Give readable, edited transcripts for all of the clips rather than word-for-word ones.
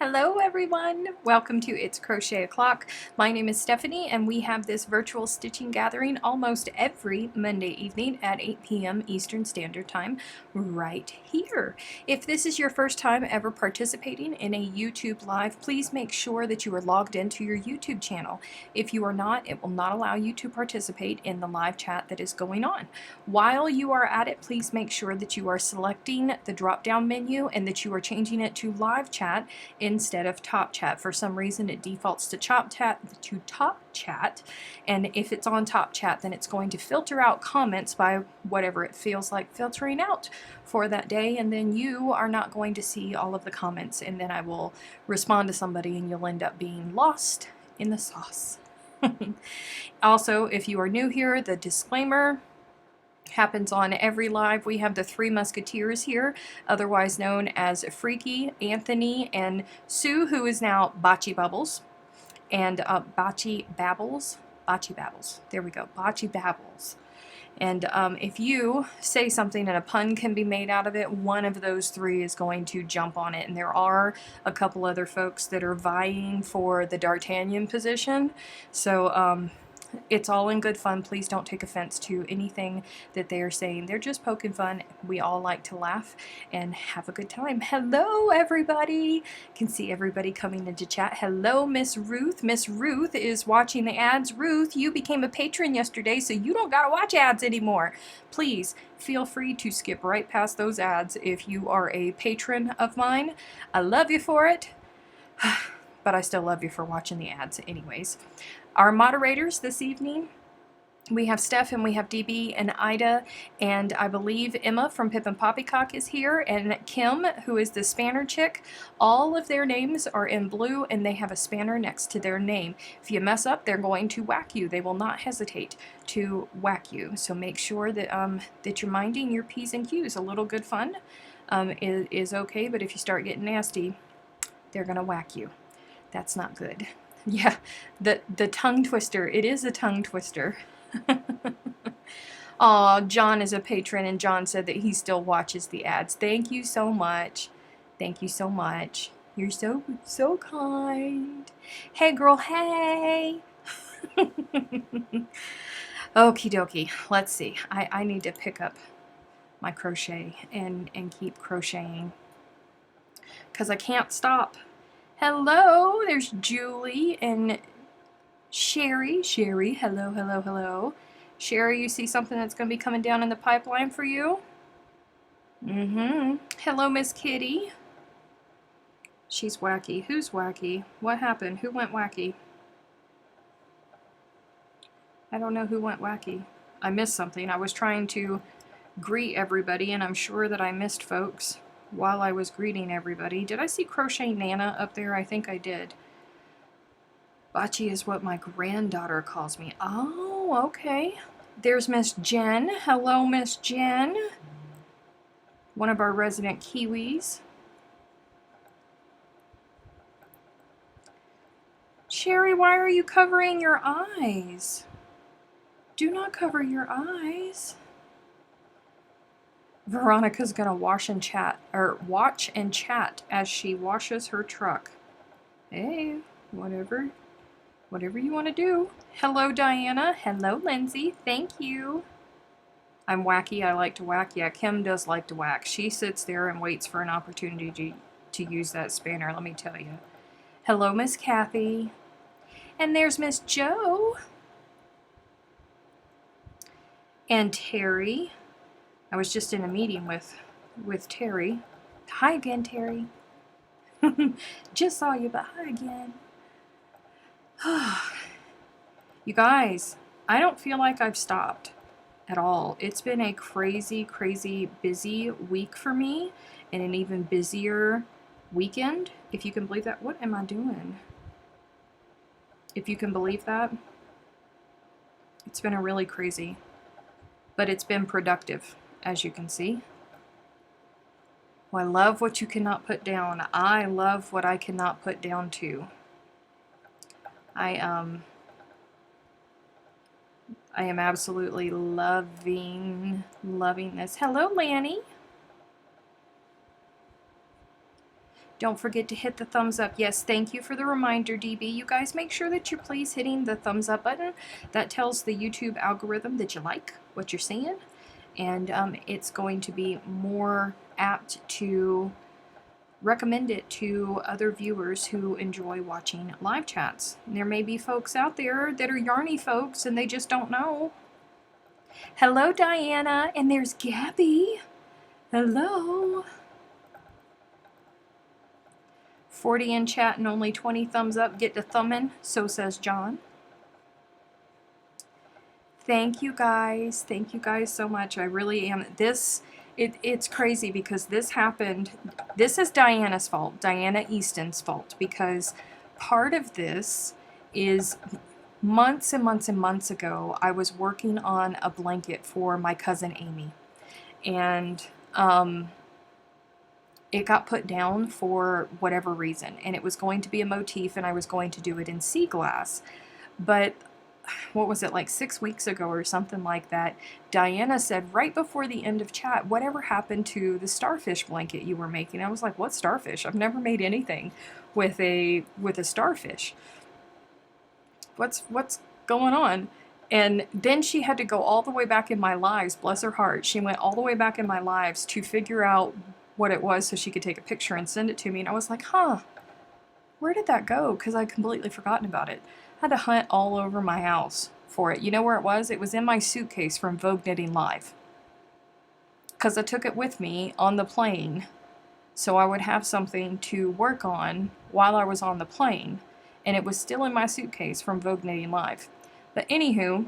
Hello everyone! Welcome to It's Crochet O'Clock. My name is Stephanie and we have this virtual stitching gathering almost every Monday evening at 8 p.m. Eastern Standard Time right here. If this is your first time ever participating in a YouTube Live, please make sure that you are logged into your YouTube channel. If you are not, it will not allow you to participate in the live chat that is going on. While you are at it, please make sure that you are selecting the drop-down menu and that you are changing it to live chat instead of top chat. For some reason it defaults to top chat, and if it's on top chat then it's going to filter out comments by whatever it feels like filtering out for that day, and then you are not going to see all of the comments, and then I will respond to somebody and you'll end up being lost in the sauce. Also, if you are new here, the disclaimer happens on every live. We have the Three Musketeers here, otherwise known as Freaky, Anthony, and Sue, who is now Bocce Bubbles, and Bocce Babbles. Bocce Babbles. There we go. Bocce Babbles. And if you say something and a pun can be made out of it, one of those three is going to jump on it. And there are a couple other folks that are vying for the D'Artagnan position. So it's all in good fun. Please don't take offense to anything that they are saying. They're just poking fun. We all like to laugh and have a good time. Hello, everybody. Can see everybody coming into chat. Hello, Miss Ruth. Miss Ruth is watching the ads. Ruth, you became a patron yesterday, so you don't gotta watch ads anymore. Please feel free to skip right past those ads if you are a patron of mine. I love you for it. But I still love you for watching the ads anyways. Our moderators this evening, we have Steph and we have DB and Ida, and I believe Emma from Pip and Poppycock is here, and Kim, who is the spanner chick. All of their names are in blue and they have a spanner next to their name. If you mess up, they're going to whack you. They will not hesitate to whack you. So make sure that that you're minding your P's and Q's. A little good fun is okay, but if you start getting nasty, they're gonna whack you. That's not good. Yeah, the tongue twister. It is a tongue twister. Aw, John is a patron, and John said that he still watches the ads. Thank you so much. Thank you so much. You're so kind. Hey, girl, hey. Okie dokie. Let's see. I need to pick up my crochet and keep crocheting because I can't stop. Hello, there's Julie and Sherry. Sherry, hello, hello, hello. Sherry, you see something that's going to be coming down in the pipeline for you? Hello, Miss Kitty. She's wacky. Who's wacky? What happened? Who went wacky? I don't know who went wacky. I missed something. I was trying to greet everybody, and I'm sure that I missed folks while I was greeting everybody. Did I see Crochet Nana up there? I think I did. Bocce is what my granddaughter calls me. Oh, okay. There's Miss Jen. Hello, Miss Jen. One of our resident Kiwis. Sherry, why are you covering your eyes? Do not cover your eyes. Veronica's gonna watch and chat as she washes her truck. Hey, whatever you want to do. Hello, Diana. Hello, Lindsay. Thank you. I'm wacky. I like to whack. Yeah, Kim does like to whack. She sits there and waits for an opportunity to use that spanner, let me tell you. Hello, Miss Kathy. And there's Miss Jo. And Terry. I was just in a meeting with Terry. Hi again, Terry. Just saw you, but hi again. You guys, I don't feel like I've stopped at all. It's been a crazy, crazy busy week for me, and an even busier weekend, if you can believe that. What am I doing? If you can believe that. It's been a really crazy, but it's been productive, as you can see. Well, I love what you cannot put down. I love what I cannot put down too. I am absolutely loving this. Hello, Lanny. Don't forget to hit the thumbs up. Yes, thank you for the reminder, DB. You guys make sure that you're please hitting the thumbs up button. That tells the YouTube algorithm that you like what you're seeing, and it's going to be more apt to recommend it to other viewers who enjoy watching live chats. There may be folks out there that are yarny folks and they just don't know. Hello, Diana, and there's Gabby. Hello. 40 in chat and only 20 thumbs up. Get to thumbing, so says John. Thank you guys. Thank you guys so much. I really am. It's crazy because this happened. This is Diana's fault, Diana Easton's fault, because part of this is months and months and months ago, I was working on a blanket for my cousin Amy. And it got put down for whatever reason. And it was going to be a motif and I was going to do it in sea glass. But what was it, like 6 weeks ago or something like that, Diana said right before the end of chat, whatever happened to the starfish blanket you were making? I was like, what starfish? I've never made anything with a starfish. What's going on? And then she had to go all the way back in my lives, bless her heart. She went all the way back in my lives to figure out what it was so she could take a picture and send it to me. And I was like, huh, where did that go? Because I'd completely forgotten about it. I had to hunt all over my house for it. You know where it was? It was in my suitcase from Vogue Knitting Live. Because I took it with me on the plane so I would have something to work on while I was on the plane. And it was still in my suitcase from Vogue Knitting Live. But anywho,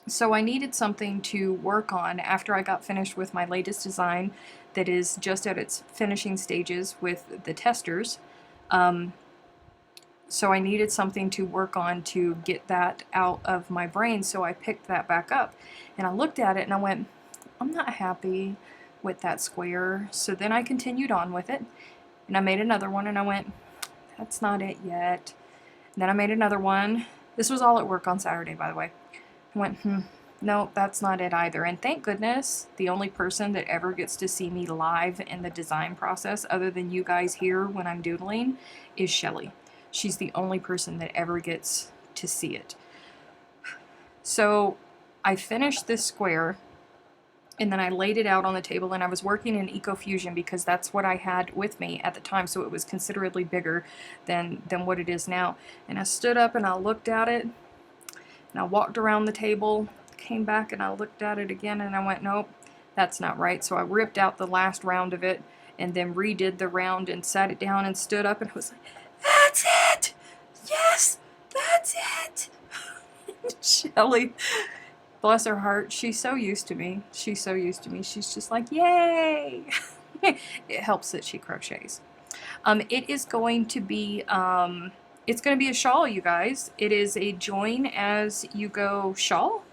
so I needed something to work on after I got finished with my latest design that is just at its finishing stages with the testers. So I needed something to work on to get that out of my brain, so I picked that back up. And I looked at it and I went, I'm not happy with that square. So then I continued on with it. And I made another one and I went, that's not it yet. And then I made another one. This was all at work on Saturday, by the way. I went, no, that's not it either. And thank goodness the only person that ever gets to see me live in the design process, other than you guys here when I'm doodling, is Shelly. She's the only person that ever gets to see it. So I finished this square and then I laid it out on the table, and I was working in EcoFusion because that's what I had with me at the time, so it was considerably bigger than what it is now. And I stood up and I looked at it and I walked around the table, came back and I looked at it again and I went, nope, that's not right. So I ripped out the last round of it and then redid the round and sat it down and stood up and was like, that's it! Yes, that's it! Shelly, bless her heart, she's so used to me. She's so used to me. She's just like, yay! It helps that she crochets. It is going to be, it's going to be a shawl, you guys. It is a join as you go shawl.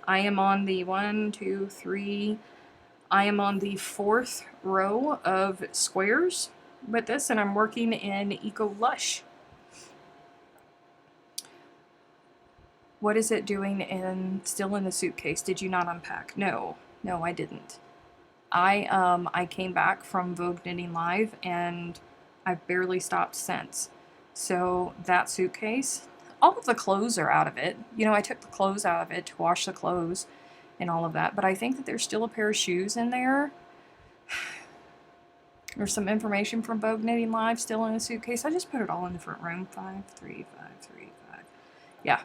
I am on the I am on the 4th row of squares with this, and I'm working in Eco Lush. What is it doing still in the suitcase? Did you not unpack? No, I didn't. I came back from Vogue Knitting Live and I've barely stopped since. So that suitcase, all of the clothes are out of it. You know, I took the clothes out of it to wash the clothes and all of that, but I think that there's still a pair of shoes in there. There's some information from Vogue Knitting Live still in the suitcase. I just put it all in the front room. 5, 3, 5, 3, 5. Yeah.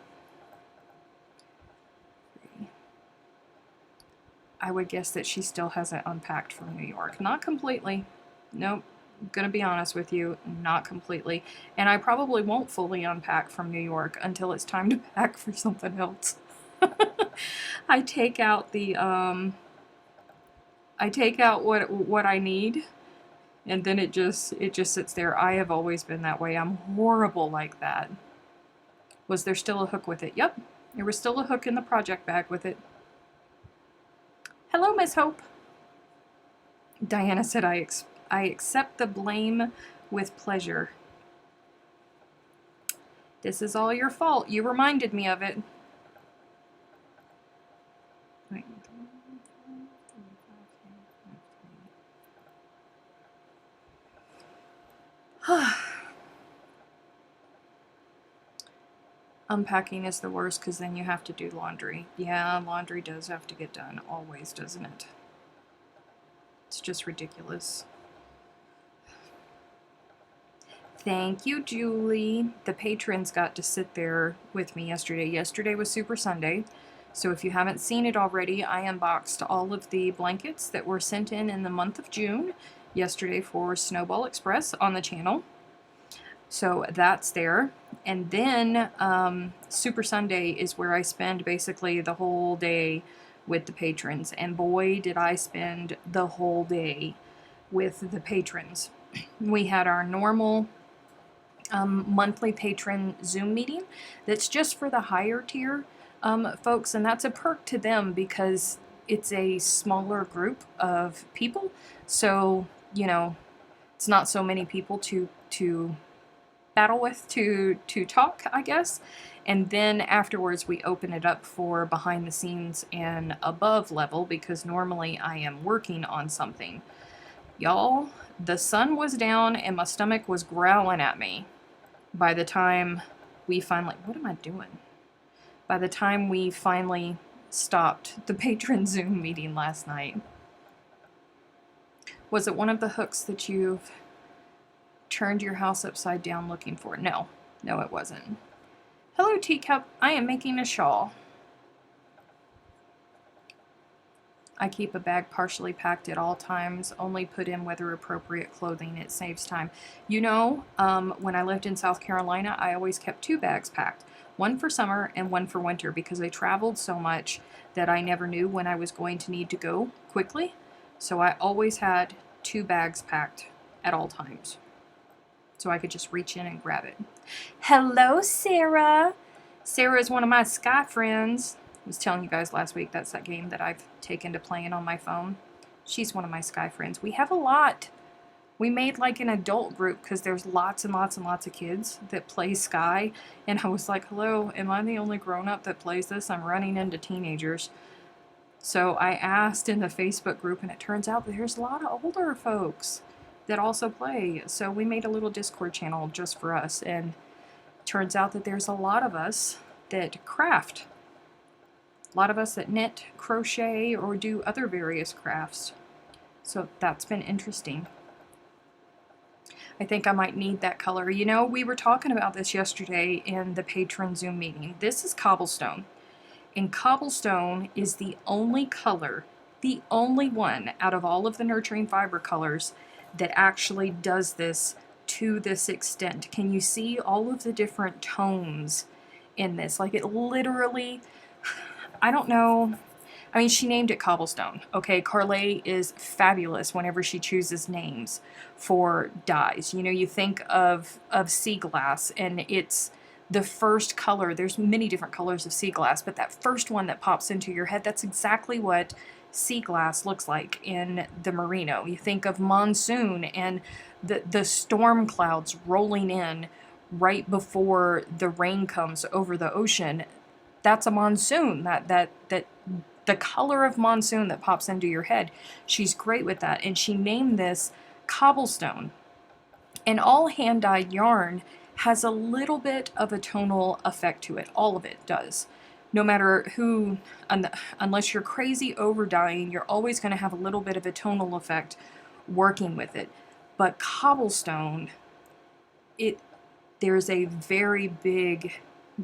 I would guess that she still hasn't unpacked from New York. Not completely. Nope. I'm gonna be honest with you, not completely. And I probably won't fully unpack from New York until it's time to pack for something else. I take out the what I need, and then it just sits there. I have always been that way. I'm horrible like that. Was there still a hook with it? Yep. There was still a hook in the project bag with it. Hello, Miss Hope. Diana said, I accept the blame with pleasure. This is all your fault. You reminded me of it. Unpacking is the worst because then you have to do laundry. Yeah, laundry does have to get done, always, doesn't it? It's just ridiculous. Thank you, Julie. The patrons got to sit there with me yesterday. Yesterday was Super Sunday, so if you haven't seen it already, I unboxed all of the blankets that were sent in the month of June yesterday for Snowball Express on the channel. So that's there. And then Super Sunday is where I spend basically the whole day with the patrons. And boy, did I spend the whole day with the patrons. We had our normal monthly patron Zoom meeting that's just for the higher tier folks. And that's a perk to them because it's a smaller group of people. So, you know, it's not so many people to battle with to talk, I guess. And then afterwards we open it up for behind the scenes and above level because normally I am working on something. Y'all, the sun was down and my stomach was growling at me by the time we finally... What am I doing? By the time we finally stopped the patron Zoom meeting last night. Was it one of the hooks that you've turned your house upside down looking for? No, it wasn't. Hello, Teacup. I am making a shawl. I keep a bag partially packed at all times, only put in weather appropriate clothing. It saves time. You know, when I lived in South Carolina, I always kept 2 bags packed. One for summer and one for winter because I traveled so much that I never knew when I was going to need to go quickly. So I always had 2 bags packed at all times, so I could just reach in and grab it. Hello, Sarah. Sarah is one of my Sky friends. I was telling you guys last week, that's that game that I've taken to playing on my phone. She's one of my Sky friends. We have a lot. We made like an adult group because there's lots and lots and lots of kids that play Sky. And I was like, hello, am I the only grown-up that plays this? I'm running into teenagers. So I asked in the Facebook group, and it turns out that there's a lot of older folks that also play. So we made a little Discord channel just for us, and it turns out that there's a lot of us that craft. A lot of us that knit, crochet, or do other various crafts. So that's been interesting. I think I might need that color. You know, we were talking about this yesterday in the patron Zoom meeting. This is cobblestone. And cobblestone is the only color, the only one out of all of the nurturing fiber colors that actually does this to this extent. Can you see all of the different tones in this? Like, it literally, I don't know. I mean, she named it cobblestone. Okay, Carlay is fabulous whenever she chooses names for dyes. You know, you think of sea glass, and it's the first color. There's many different colors of sea glass, but that first one that pops into your head, that's exactly what sea glass looks like in the merino. You think of monsoon and the storm clouds rolling in right before the rain comes over the ocean. That's a monsoon. That the color of monsoon that pops into your head. She's great with that, and she named this cobblestone. And all hand-dyed yarn has a little bit of a tonal effect to it. All of it does. No matter who, unless you're crazy over dyeing, you're always going to have a little bit of a tonal effect working with it. But cobblestone, there's a very big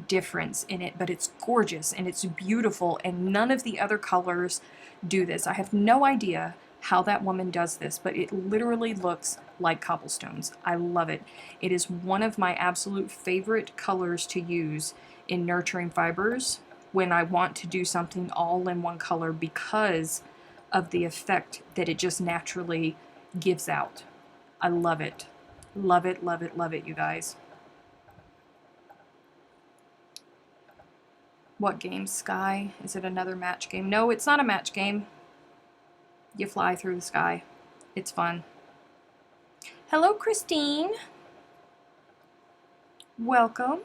difference in it, but it's gorgeous and it's beautiful, and none of the other colors do this. I have no idea how that woman does this, but it literally looks like cobblestones. I love it. It is one of my absolute favorite colors to use in nurturing fibers when I want to do something all in one color because of the effect that it just naturally gives out. I love it. Love it, love it, love it, you guys. What game? Sky? Is it another match game? No, it's not a match game. You fly through the sky. It's fun. Hello, Christine. Welcome.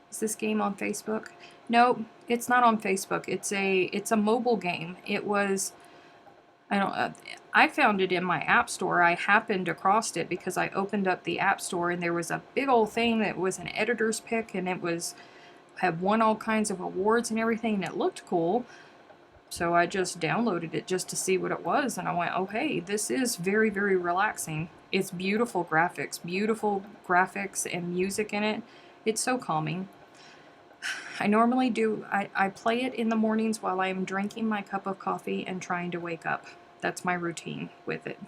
Is this game on Facebook? No, it's not on Facebook. It's a mobile game. It was, I I found it in my app store. I happened across it because I opened up the app store and there was a big old thing that was an editor's pick, and it had won all kinds of awards and everything, and it looked cool. So I just downloaded it just to see what it was, and I went, oh hey, this is very, very relaxing. It's beautiful graphics and music in it. It's so calming. I normally I play it in the mornings while I'm drinking my cup of coffee and trying to wake up. That's my routine with it.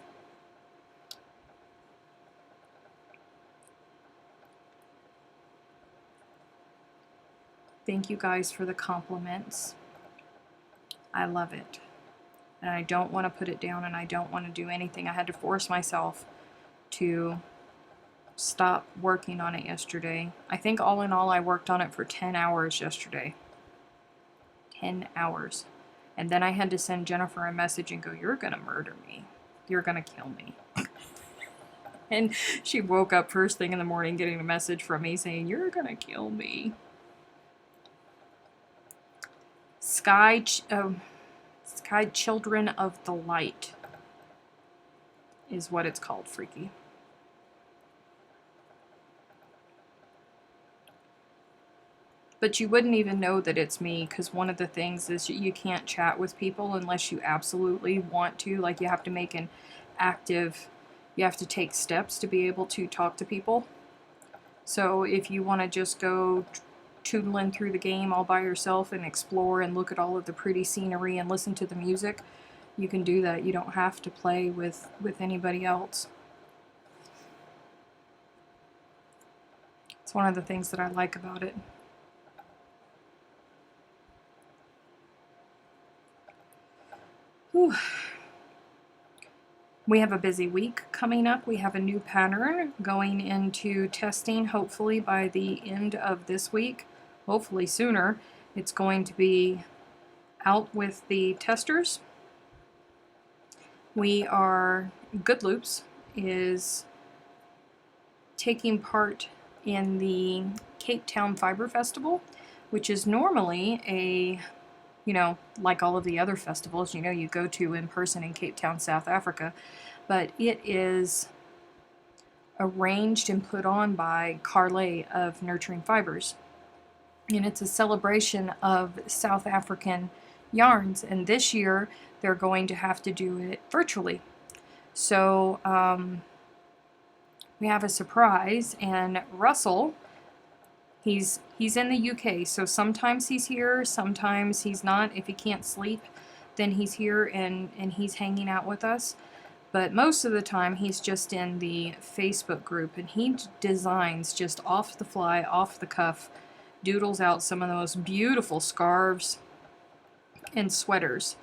Thank you guys for the compliments. I love it. And I don't want to put it down, and I don't want to do anything. I had to force myself to stop working on it yesterday. I think all in all I worked on it for 10 hours yesterday. 10 hours. And then I had to send Jennifer a message and go, you're going to murder me. You're going to kill me. And she woke up first thing in the morning getting a message from me saying, you're going to kill me. Sky Children of the Light is what it's called, Freaky. But you wouldn't even know that it's me, because one of the things is you can't chat with people unless you absolutely want to. Like, you have to make an active, you have to take steps to be able to talk to people. So if you want to just go tootling through the game all by yourself and explore and look at all of the pretty scenery and listen to the music, you can do that. You don't have to play with anybody else. It's one of the things that I like about it. Whew. We have a busy week coming up. We have a new pattern going into testing, hopefully by the end of this week, hopefully sooner. It's going to be out with the testers. Good Loops is taking part in the Cape Town Fiber Festival, which is normally a, like all of the other festivals, you go to in person in Cape Town, South Africa, but it is arranged and put on by Carle of Nurturing Fibers. And it's a celebration of South African yarns, and this year they're going to have to do it virtually. So we have a surprise, and Russell, he's in the UK, so sometimes he's here, sometimes he's not. If he can't sleep, then he's here and he's hanging out with us. But most of the time he's just in the Facebook group, and he designs just off the fly, off the cuff, doodles out some of the most beautiful scarves and sweaters.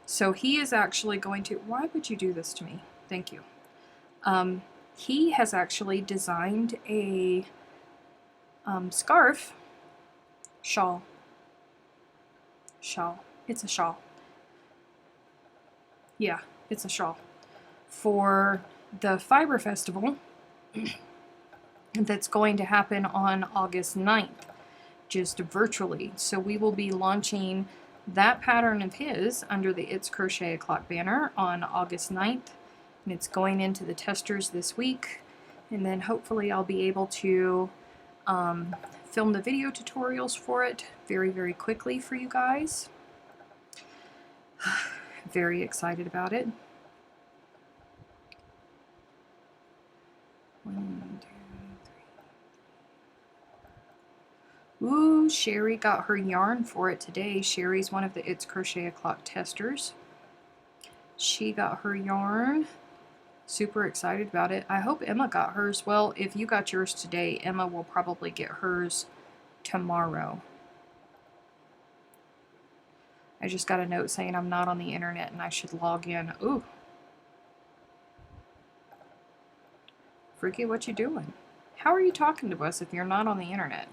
So he is actually going to... Why would you do this to me? Thank you. He has actually designed a scarf, shawl. It's a shawl. Yeah, it's a shawl. For the Fiber Festival that's going to happen on August 9th, just virtually. So we will be launching that pattern of his under the It's Crochet O'Clock banner on August 9th. And it's going into the testers this week. And then hopefully I'll be able to film the video tutorials for it very, very quickly for you guys. Very excited about it. 1, 2, 3. Ooh, Sherry got her yarn for it today. Sherry's one of the It's Crochet O'Clock testers. She got her yarn. Super excited about it. I hope Emma got hers. Well, if you got yours today, Emma will probably get hers tomorrow. I just got a note saying I'm not on the internet and I should log in. Ooh. Freaky, what you doing? How are you talking to us if you're not on the internet?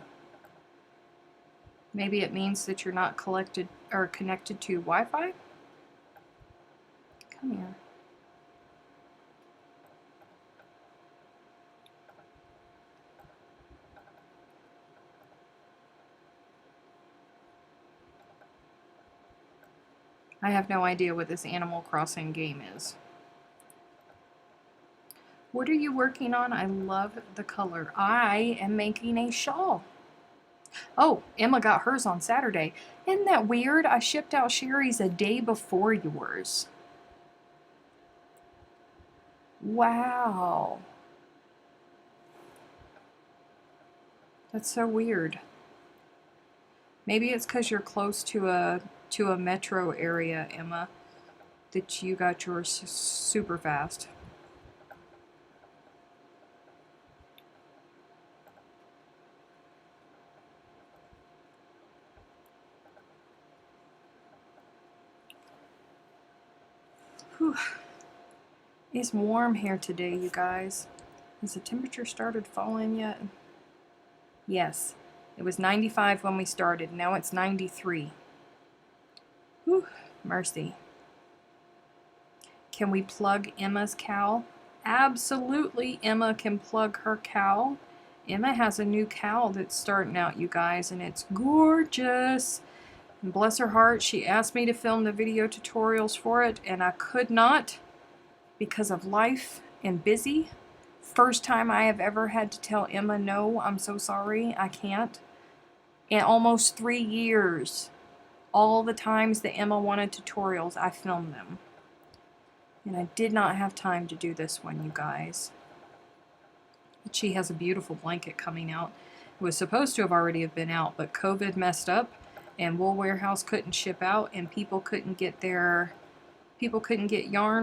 Maybe it means that you're not connected to Wi-Fi? Come here. I have no idea what this Animal Crossing game is. What are you working on? I love the color. I am making a shawl. Oh, Emma got hers on Saturday. Isn't that weird? I shipped out Sherry's a day before yours. Wow. That's so weird. Maybe it's because you're close to a metro area, Emma, that you got yours super fast. Whew. It's warm here today, you guys. Has the temperature started falling yet? Yes. It was 95 when we started. Now it's 93. Whew. Mercy. Can we plug Emma's cowl? Absolutely, Emma can plug her cowl. Emma has a new cowl that's starting out, you guys, and it's gorgeous. And bless her heart, she asked me to film the video tutorials for it, and I could not because of life and busy. First time I have ever had to tell Emma, no, I'm so sorry, I can't. In almost 3 years, all the times that Emma wanted tutorials, I filmed them. And I did not have time to do this one, you guys. But she has a beautiful blanket coming out. It was supposed to have already been out, but COVID messed up, and Wool Warehouse couldn't ship out, and people couldn't get yarn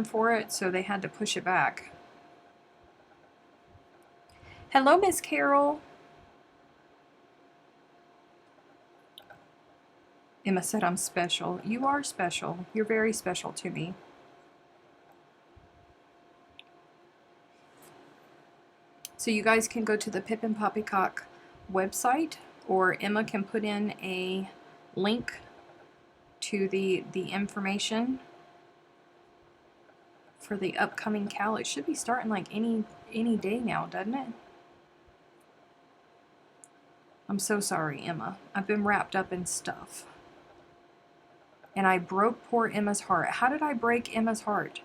for it, so they had to push it back. Hello, Miss Carol. Emma said I'm special. You are special. You're very special to me. So you guys can go to the Pip and Poppycock website, or Emma can put in a link to the information for the upcoming cowl. It should be starting like any day now, doesn't it? I'm so sorry, Emma. I've been wrapped up in stuff. And I broke poor Emma's heart. How did I break Emma's heart?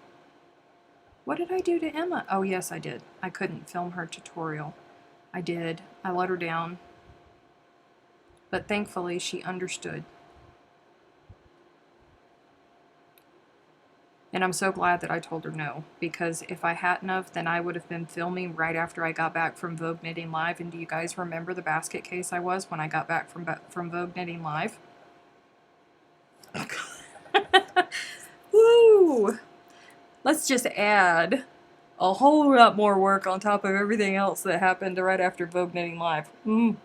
What did I do to Emma? Oh, yes, I did. I couldn't film her tutorial. I did. I let her down. But thankfully, she understood. And I'm so glad that I told her no, because if I hadn't have, then I would have been filming right after I got back from Vogue Knitting Live. And do you guys remember the basket case I was when I got back from Vogue Knitting Live? Woo! Let's just add a whole lot more work on top of everything else that happened right after Vogue Knitting Live. Come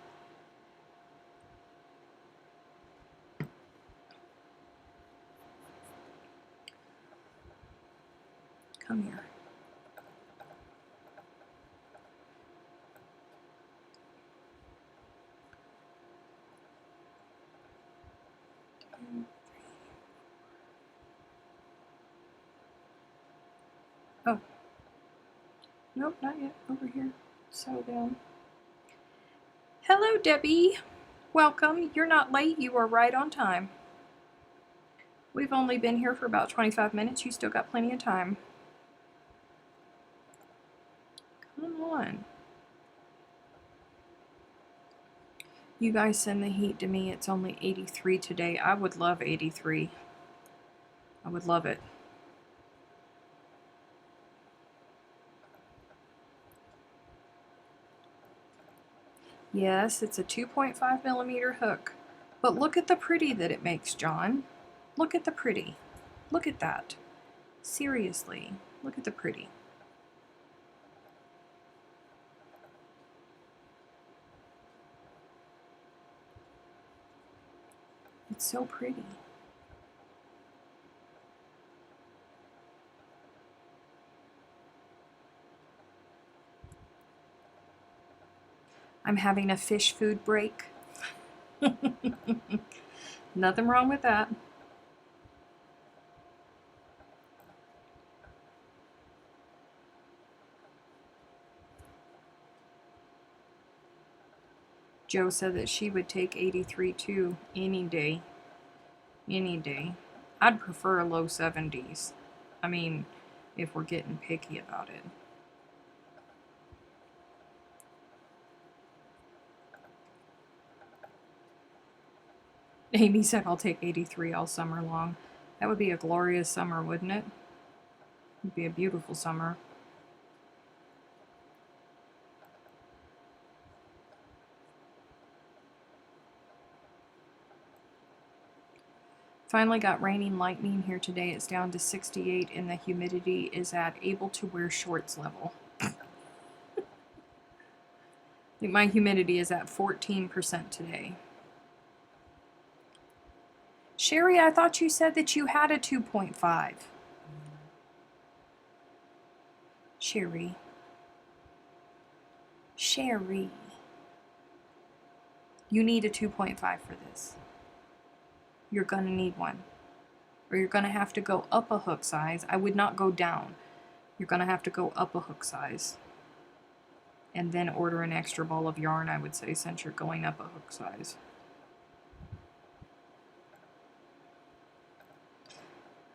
here. Oh. Nope, not yet. Over here. Settle down. Hello, Debbie. Welcome. You're not late. You are right on time. We've only been here for about 25 minutes. You still got plenty of time. Come on. You guys send the heat to me. It's only 83 today. I would love 83. I would love it. Yes, it's a 2.5 millimeter hook. But look at the pretty that it makes, John. Look at the pretty. Look at that. Seriously, look at the pretty. It's so pretty. I'm having a fish food break. Nothing wrong with that. Joe said that she would take 83 too, any day. Any day. I'd prefer a low 70s. I mean, if we're getting picky about it. Amy said I'll take 83 all summer long. That would be a glorious summer, wouldn't it? It'd be a beautiful summer. Finally got raining lightning here today. It's down to 68 and the humidity is at able to wear shorts level. I think my humidity is at 14% today. Sherry, I thought you said that you had a 2.5. Sherry. Sherry. You need a 2.5 for this. You're going to need one. Or you're going to have to go up a hook size. I would not go down. You're going to have to go up a hook size. And then order an extra ball of yarn, I would say, since you're going up a hook size.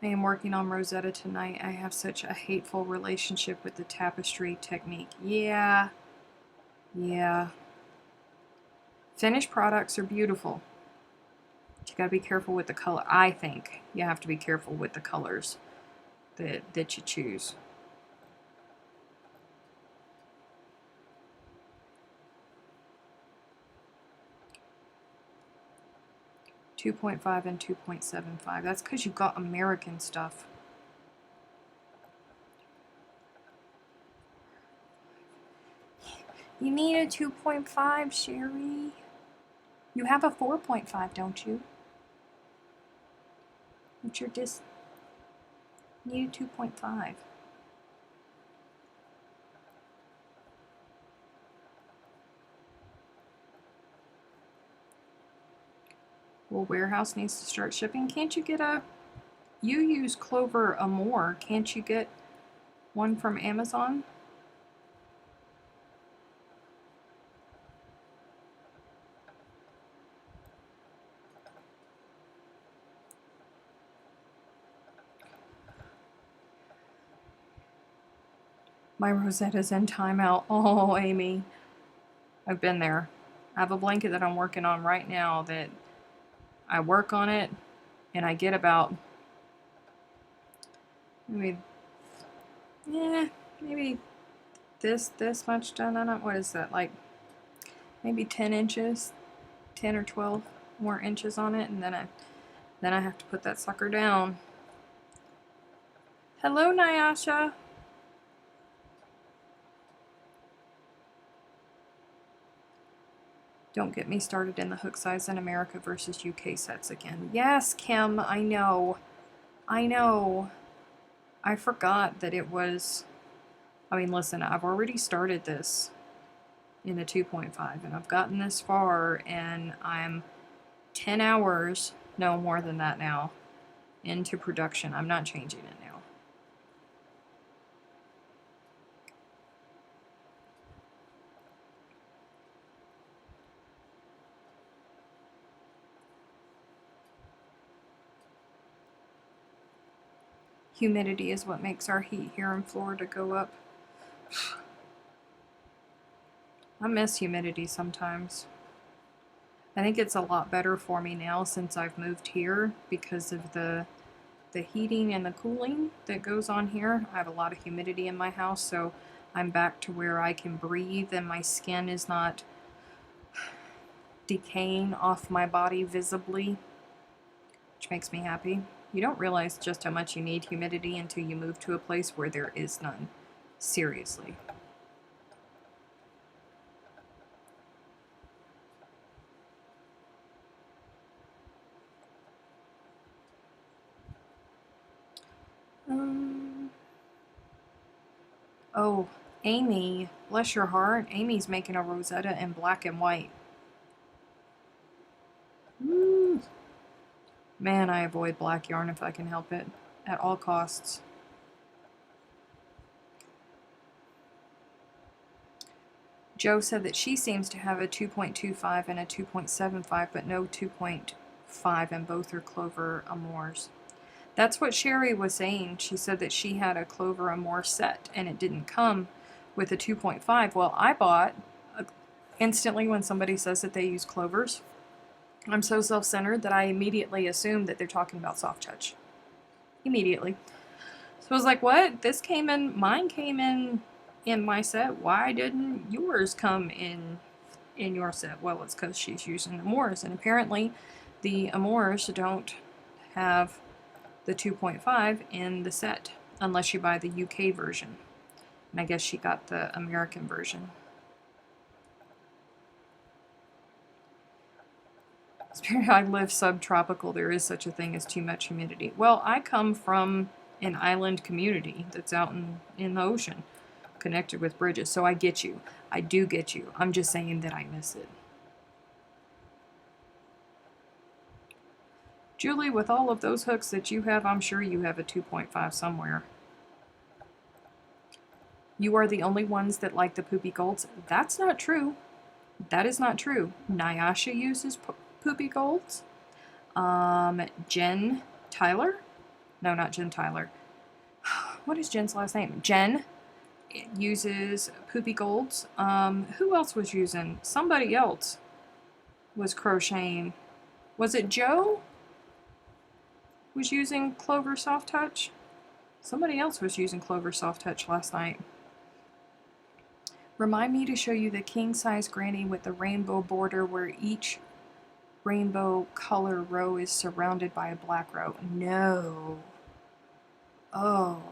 I am working on Rosetta tonight. I have such a hateful relationship with the tapestry technique. Yeah. Finished products are beautiful. You gotta be careful with the color. I think you have to be careful with the colors that you choose. .5 and 2.75. That's because you got American stuff. You need a 2.5, Sherry. You have a 4.5, don't you? But you're just... You need a 2.5. Well, warehouse needs to start shipping. Can't you get a... You use Clover more. Can't you get one from Amazon? My Rosetta's in timeout. Oh, Amy. I've been there. I have a blanket that I'm working on right now that I work on it and I get about maybe this much done on it. What is that, like maybe 10 inches, 10 or 12 more inches on it, and then I have to put that sucker down. Hello, Nyasha. Don't get me started in the hook size in America versus UK sets again. Yes, Kim, I know. I forgot that it was... I mean, listen, I've already started this in a 2.5, and I've gotten this far, and I'm 10 hours, no more than that now, into production. I'm not changing it now. Humidity is what makes our heat here in Florida go up. I miss humidity sometimes. I think it's a lot better for me now since I've moved here because of the heating and the cooling that goes on here. I have a lot of humidity in my house, so I'm back to where I can breathe and my skin is not decaying off my body visibly, which makes me happy. You don't realize just how much you need humidity until you move to a place where there is none. Seriously. Oh, Amy, bless your heart. Amy's making a Rosetta in black and white. Woo. Man, I avoid black yarn if I can help it, at all costs. Joe said that she seems to have a 2.25 and a 2.75, but no 2.5, and both are Clover Amours. That's what Sherry was saying. She said that she had a Clover Amour set, and it didn't come with a 2.5. Well, I bought, instantly when somebody says that they use Clovers, I'm so self-centered that I immediately assume that they're talking about soft touch. Immediately. So I was like, what? Mine came in my set. Why didn't yours come in your set? Well, it's because she's using Amours, and apparently the Amours don't have the 2.5 in the set unless you buy the UK version. And I guess she got the American version. I live subtropical. There is such a thing as too much humidity. Well, I come from an island community that's out in the ocean, connected with bridges, so I get you. I do get you. I'm just saying that I miss it. Julie, with all of those hooks that you have, I'm sure you have a 2.5 somewhere. You are the only ones that like the poopy golds. That's not true. That is not true. Nyasha uses poopy golds. Jen Tyler? No, not Jen Tyler. What is Jen's last name? Jen uses poopy golds. Who else was using? Somebody else was crocheting. Was it Joe? Was using Clover Soft Touch? Somebody else was using Clover Soft Touch last night. Remind me to show you the king size granny with the rainbow border where each rainbow color row is surrounded by a black row. No. Oh.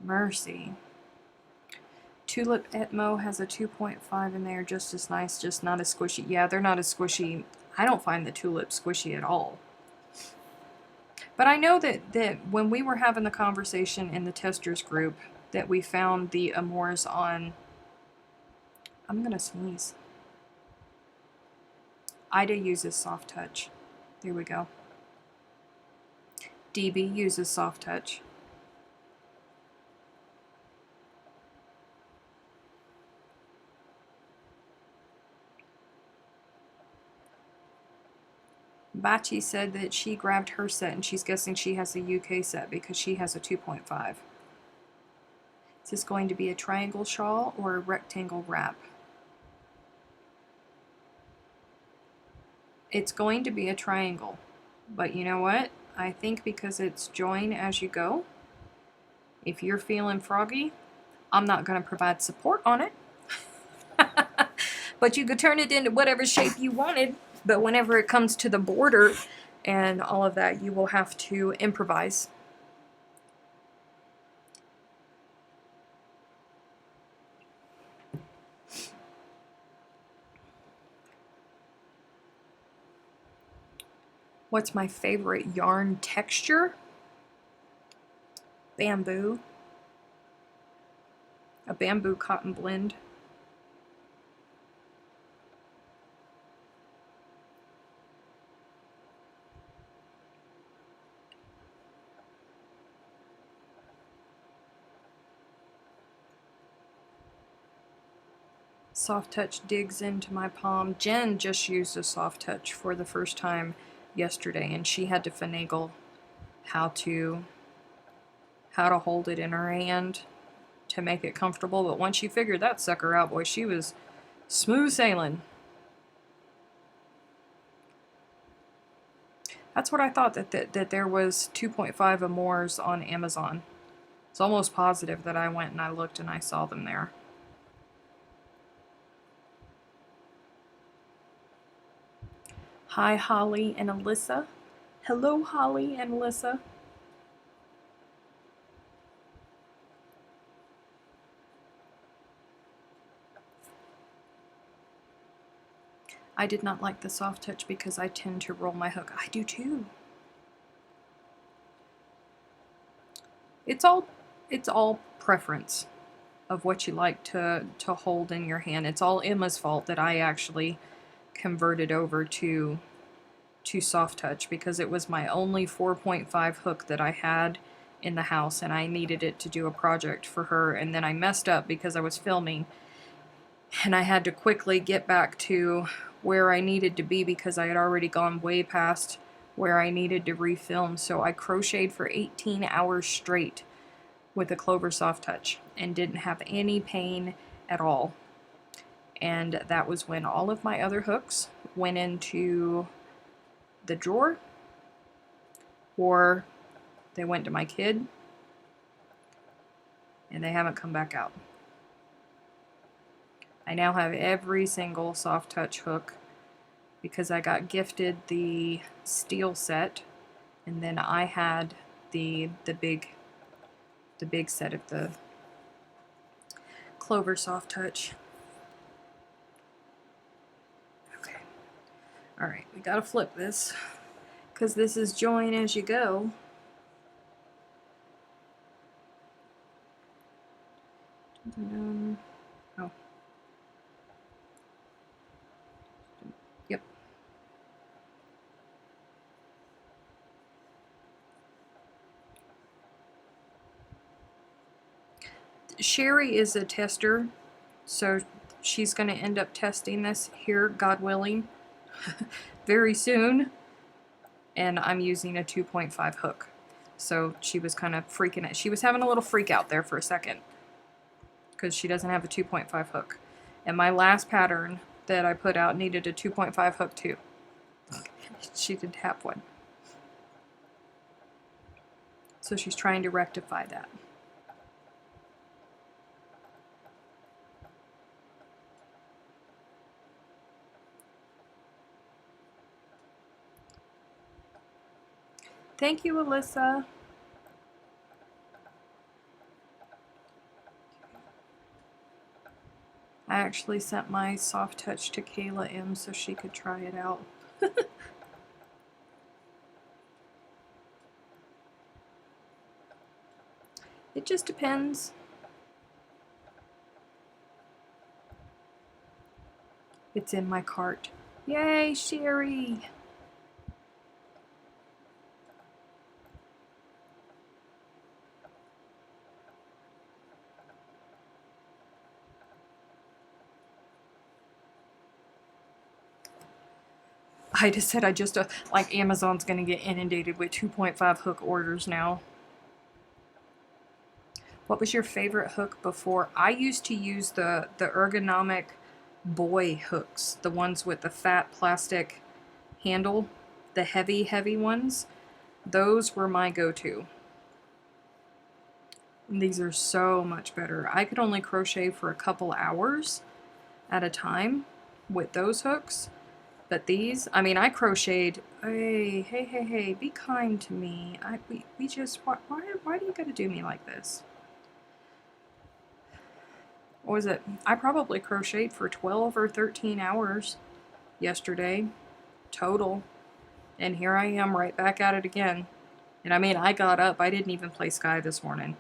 Mercy. Tulip Etmo has a 2.5 in there, just as nice, just not as squishy. Yeah, they're not as squishy. I don't find the tulip squishy at all. But I know that when we were having the conversation in the testers group, that we found the Amours on... I'm going to sneeze. Ida uses soft touch. There we go. DB uses soft touch. Bachi said that she grabbed her set and she's guessing she has the UK set because she has a 2.5. Is this going to be a triangle shawl or a rectangle wrap? It's going to be a triangle, but you know what? I think because it's join as you go, if you're feeling froggy, I'm not going to provide support on it. But you could turn it into whatever shape you wanted. But whenever it comes to the border and all of that, you will have to improvise. What's my favorite yarn texture? Bamboo. A bamboo cotton blend. Soft touch digs into my palm. Jen just used a soft touch for the first time yesterday, and she had to finagle how to hold it in her hand to make it comfortable. But once she figured that sucker out, boy, she was smooth sailing. That's what I thought, that there was 2.5 Amours on Amazon. It's almost positive that I went and I looked and I saw them there. Hi, Holly and Alyssa. Hello, Holly and Alyssa. I did not like the soft touch because I tend to roll my hook. I do too. It's all preference of what you like to hold in your hand. It's all Emma's fault that I actually converted over to soft touch because it was my only 4.5 hook that I had in the house and I needed it to do a project for her, and then I messed up because I was filming and I had to quickly get back to where I needed to be because I had already gone way past where I needed to refilm. So I crocheted for 18 hours straight with a Clover Soft Touch and didn't have any pain at all. And that was when all of my other hooks went into the drawer, or they went to my kid, and they haven't come back out. I now have every single soft touch hook because I got gifted the steel set, and then I had the big set of the Clover soft touch. Okay. All right, we gotta flip this because this is join as you go. Oh. Yep. Sherry is a tester, so she's going to end up testing this here, God willing, very soon. And I'm using a 2.5 hook. So she was kind of freaking out. She was having a little freak out there for a second because she doesn't have a 2.5 hook. And my last pattern that I put out needed a 2.5 hook too. She didn't have one. So she's trying to rectify that. Thank you, Alyssa. I actually sent my soft touch to Kayla M so she could try it out. It just depends. It's in my cart. Yay, Sherry! I just said like Amazon's gonna get inundated with 2.5 hook orders now. What was your favorite hook before? I used to use the ergonomic boy hooks, the ones with the fat plastic handle, the heavy ones. Those were my go-to. These are so much better. I could only crochet for a couple hours at a time with those hooks. But these, I mean, I crocheted. Hey, be kind to me. We just, why do you gotta do me like this? What was it? I probably crocheted for 12 or 13 hours yesterday, total. And here I am right back at it again. And I mean, I got up, I didn't even play Sky this morning.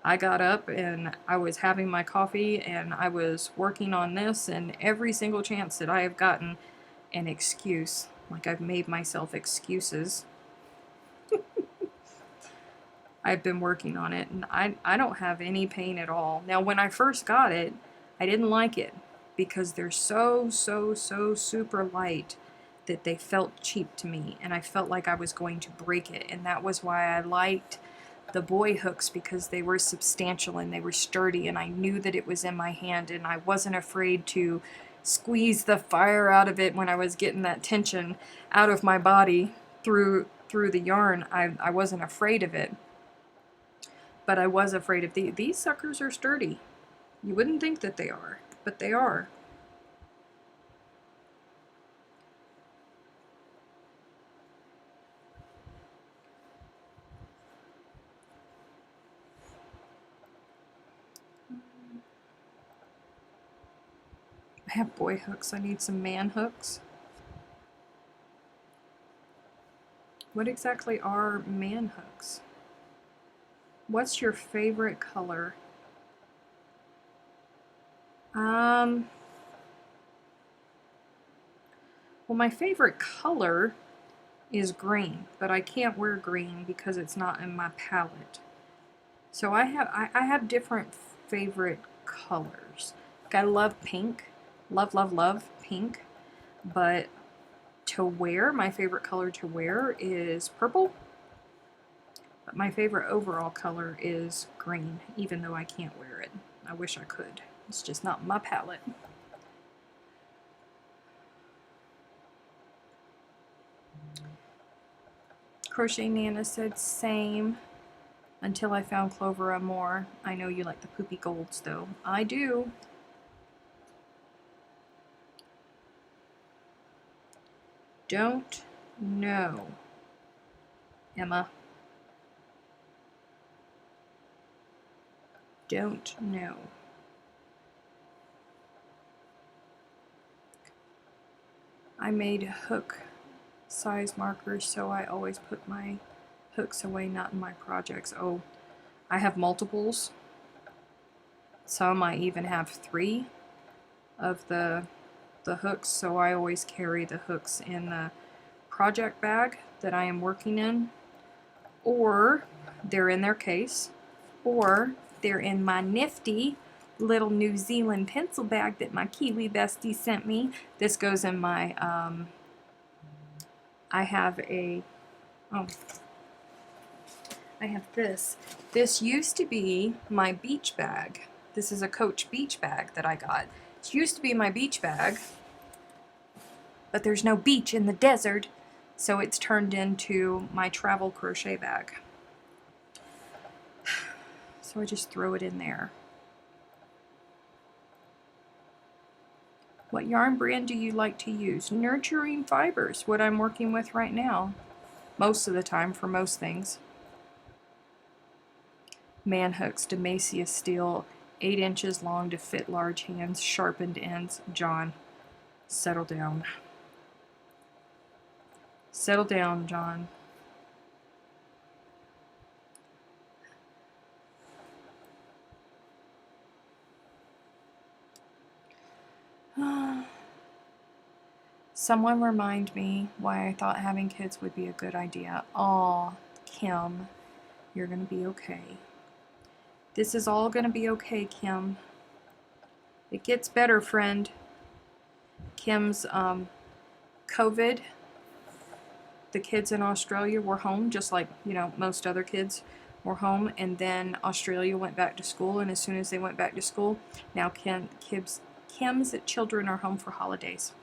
I got up and I was having my coffee and I was working on this, and every single chance that I have gotten an excuse, like I've made myself excuses, I've been working on it, and I don't have any pain at all. Now, when I first got it, I didn't like it because they're so super light that they felt cheap to me, and I felt like I was going to break it, and that was why I liked the boy hooks, because they were substantial and they were sturdy, and I knew that it was in my hand, and I wasn't afraid to squeeze the fire out of it when I was getting that tension out of my body through the yarn. I wasn't afraid of it, but I was afraid of these suckers are sturdy. You wouldn't think that they are, but they are. I have boy hooks. I need some man hooks. What exactly are man hooks? What's your favorite color? Well, my favorite color is green, but I can't wear green because it's not in my palette. So I have different favorite colors. Like, I love pink. Love pink. But to wear, my favorite color to wear is purple. But my favorite overall color is green, even though I can't wear it. I wish I could. It's just not my palette. Crochet Nana said same until I found Clover more. I know you like the poopy golds though. I do. Don't know, Emma. Don't know. I made hook size markers so I always put my hooks away, not in my projects. Oh, I have multiples. Some I even have 3 of the hooks, so I always carry the hooks in the project bag that I am working in, or they're in their case, or they're in my nifty little New Zealand pencil bag that my Kiwi bestie sent me. This goes in my, I have a, oh, I have this. This used to be my beach bag. This is a Coach beach bag that I got. It used to be my beach bag, but there's no beach in the desert, so it's turned into my travel crochet bag. So I just throw it in there. What yarn brand do you like to use? Nurturing Fibers, what I'm working with right now. Most of the time for most things. Man hooks, Demacia steel, 8 inches long to fit large hands, sharpened ends. John, settle down. Settle down, John. Someone remind me why I thought having kids would be a good idea. Aw, Kim, you're gonna be okay. This is all gonna be okay, Kim. It gets better, friend. Kim's COVID, the kids in Australia were home, just like, you know, most other kids were home, and then Australia went back to school, and as soon as they went back to school, now Kim's children are home for holidays.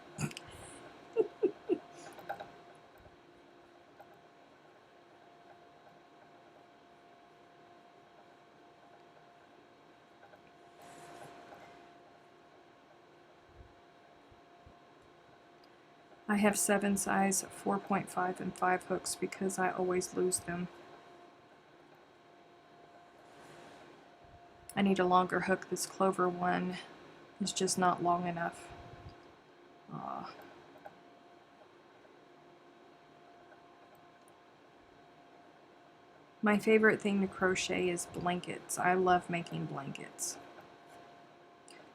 I have 7 size 4.5 and 5 hooks because I always lose them. I need a longer hook. This Clover one is just not long enough. Aw. My favorite thing to crochet is blankets. I love making blankets.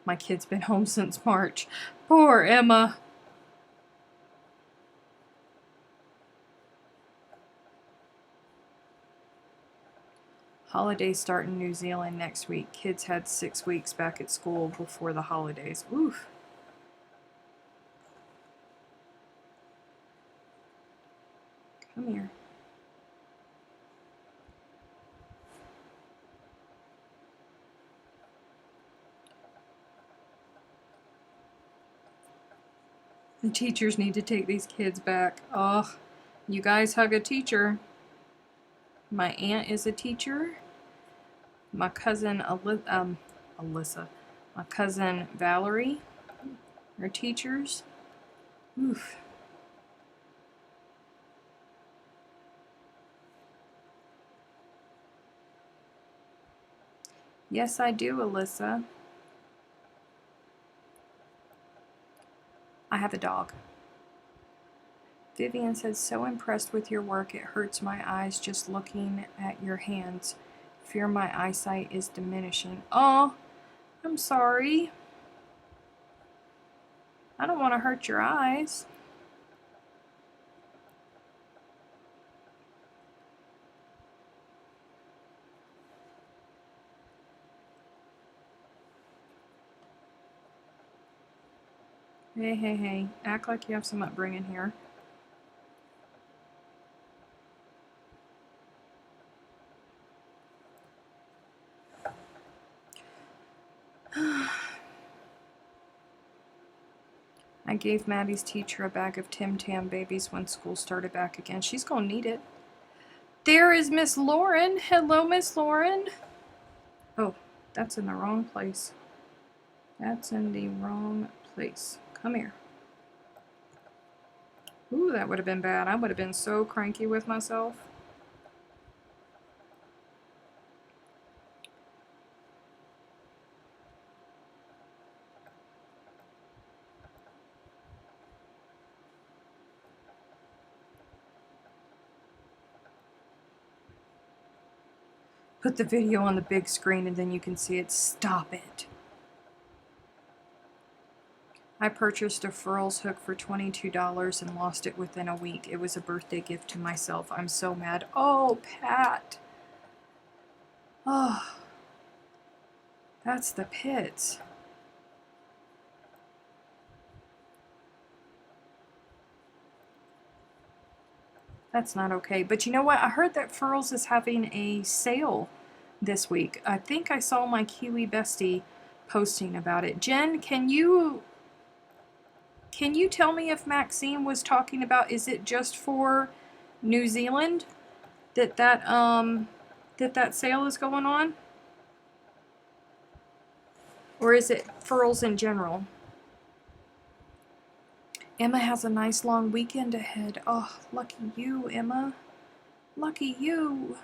My kid's been home since March. Poor Emma. Holidays start in New Zealand next week. Kids had 6 weeks back at school before the holidays. Oof. Come here. The teachers need to take these kids back. Oh, you guys hug a teacher. My aunt is a teacher. My cousin Alyssa, my cousin Valerie are teachers. Oof. Yes, I do, Alyssa. I have a dog. Vivian says, so impressed with your work, it hurts my eyes just looking at your hands. Fear my eyesight is diminishing. Oh, I'm sorry. I don't want to hurt your eyes. Hey, hey, hey. Act like you have some upbringing here. I gave Maddie's teacher a bag of Tim Tam babies when school started back again. She's gonna need it. There is Miss Lauren. Hello, Miss Lauren. Oh, that's in the wrong place. That's in the wrong place. Come here. Ooh, that would have been bad. I would have been so cranky with myself. Put the video on the big screen and then you can see it. Stop it. I purchased a furls hook for $22 and lost it within a week. It was a birthday gift to myself. I'm so mad. Oh, Pat. Oh, that's the pits. That's not okay. But you know what? I heard that Furls is having a sale this week. I think I saw my Kiwi bestie posting about it. Jen, can you tell me if Maxine was talking about, is it just for New Zealand that sale is going on? Or is it Furls in general? Emma has a nice long weekend ahead. Oh, lucky you, Emma. Lucky you.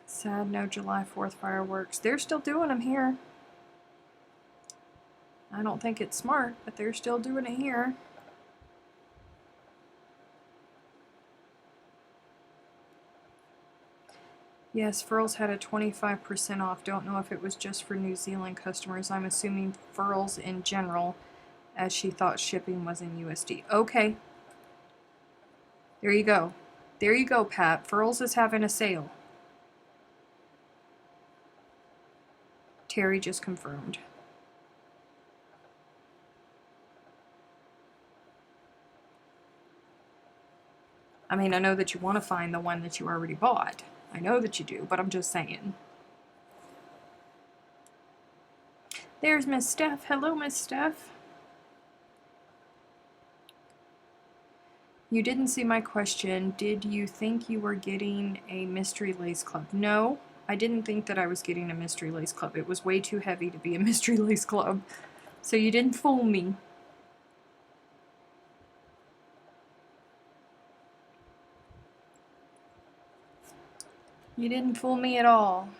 Sad, no July 4th fireworks. They're still doing them here. I don't think it's smart, but they're still doing it here. Yes, Furls had a 25% off. Don't know if it was just for New Zealand customers. I'm assuming Furls in general, as she thought shipping was in USD. Okay. There you go. There you go, Pat. Furls is having a sale. Terry just confirmed. I mean, I know that you want to find the one that you already bought. I know that you do, but I'm just saying. There's Miss Steph. Hello, Miss Steph. You didn't see my question. Did you think you were getting a Mystery Lace Club? No, I didn't think that I was getting a Mystery Lace Club. It was way too heavy to be a Mystery Lace Club. So you didn't fool me. You didn't fool me at all.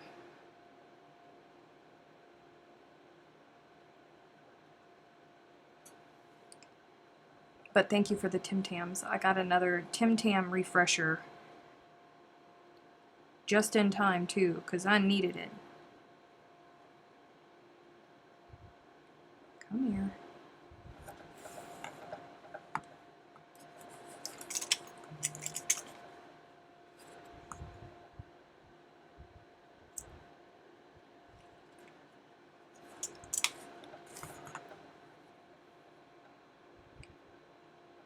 But thank you for the Tim Tams. I got another Tim Tam refresher just in time too, because I needed it. Come here.